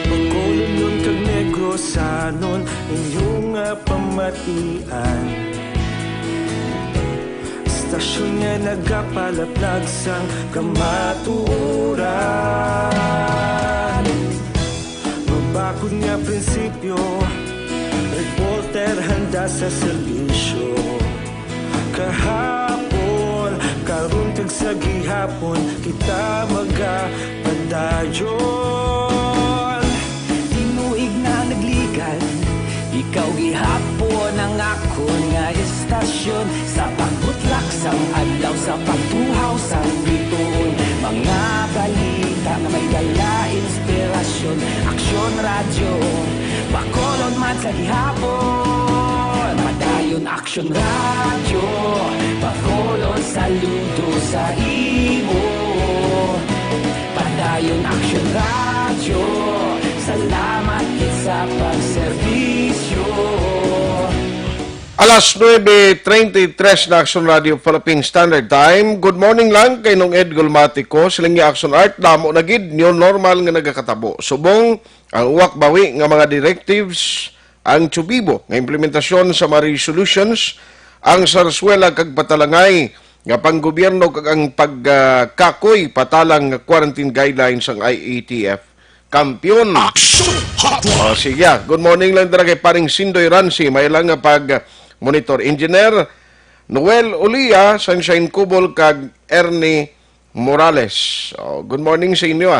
Pagkolon kag negosanon inyong pamatian. Istasyon nga nagapalaplag sang kamatuoran. Mabakod nga prinsipyo, reporter handa sa serbisyo. Kahapon, karon kag sa gihapon, kita magapadayon. Tinuig na nagligan, ikaw gihapon ang ako nga istasyon sa pagbutlak sang adlaw sa pagtuhaw sang biton. Mga balita nga may dala inspirasyon, aksyon radyo bakolod man sa gihapon. Padayon aksyon radyo bakolod saludo sa imo. Padayon aksyon radyo, salamat sa pagserbisyo. Alas 9:33 na Action Radio Philippine Standard Time. Good morning lang kay nung Ed Gulmatico. Silang yung Action Art, damo na gid new normal nga nagakatabo. Subong ang uwak bawi nga mga directives, ang tsubibo nga implementasyon sa mga resolutions, ang sarswela kag patalangay nga panggobyerno kag ang pagkakoy patalang quarantine guidelines ang IATF. Kampiyon. Oh, sige. Good morning lang dira kay paring Sindoy Ransi. May lang nga pag-monitor engineer Noel Ulia, Sunshine Cubol, kag Ernie Morales. Oh, good morning sa inyo.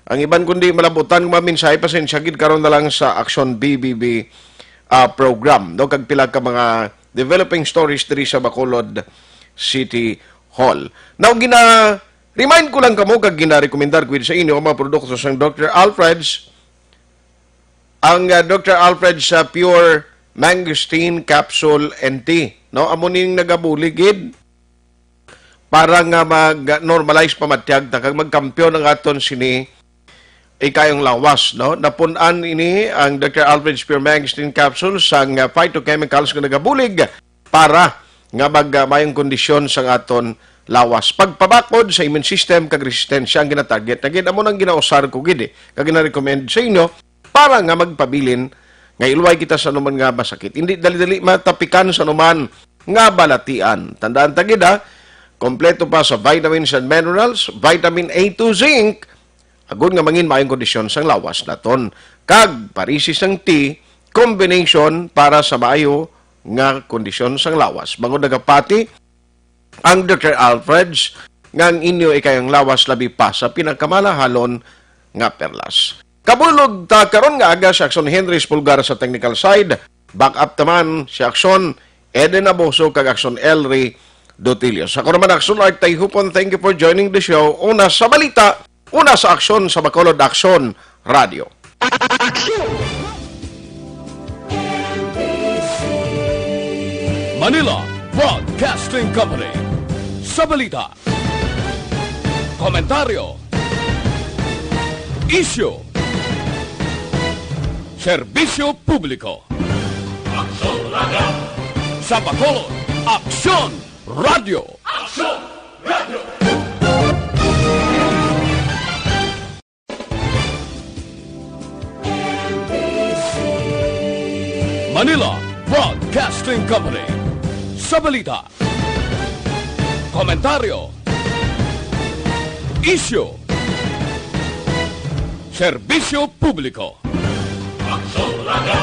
Ang iban kundi malabutan maminsahe pasensya gid karon na lang sa Action BBB program. No, kag pila ka mga developing stories diri sa Bacolod City Hall. Now remind ko lang kamo kag gina-rekomendar ko sa inyo ang mga produkto sa Dr. Alfred's. Ang Dr. Alfred's Pure Mangosteen Capsule and Tea. No, amo ning nagabuligid para nga mag-normalize pamatyag kag magkampiyon ang aton sini ikayong lawas, no? Napun-an ini ang Dr. Alfred's Pure Mangosteen Capsule sang phytochemicals nga nagabulig para nga mayong kondisyon sang aton lawas. Pagpabakod sa immune system kag resistensya ang ginatarget. Nagin amo nang ginausar ko gid kag gina-recommend sa inyo para nga magpabilin nga iluway kita sa anuman nga masakit. Hindi dali-dali matapikan sa anuman nga balatian. Tandaan ta gid kompleto pa sa vitamins and minerals, vitamin A to zinc, agud nga mangin maayong kondisyon sang lawas naton. Kag parisi sang tea, combination para sa maayo nga kondisyon sang lawas. Bangod nagapati ang Dr. Alfred's ngang inyo ikayang lawas labi pa sa pinagkamalahalon nga perlas. Kabulog ta karon nga aga si Action Henry Pulgar sa technical side, back up taman si Action Eden Aboso kag Action Elry Dotilio. Sa naman Action Art Tayhupon, thank you for joining the show. Una sa balita, una sa aksyon sa Bacolod Action Radio. Manila Broadcasting Company. Sa balita, komentaryo, issue, serbisyo publiko. Aksyon Radio. Sa Bacolod, Aksyon Radio. Aksyon Radio. Broadcasting Company. Sa balita, komentaryo, isyu, serbisyo publiko. Aksyon Radio!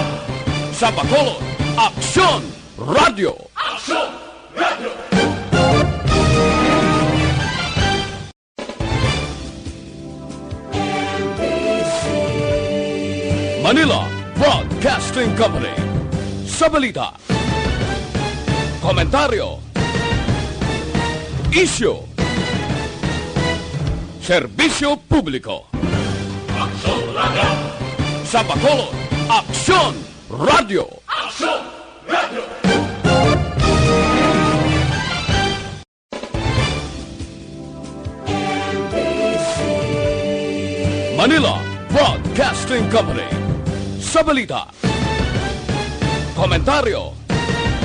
Sa Bacolod, Aksyon Radio! Aksyon Radio! Manila Broadcasting Company. Sa balita, komentaryo, isyu, serbisyo publiko. Aksyon Radio! Sa Bacolod, Aksyon Radio! Aksyon Radio! Manila Broadcasting Company. Sa balita, komentaryo,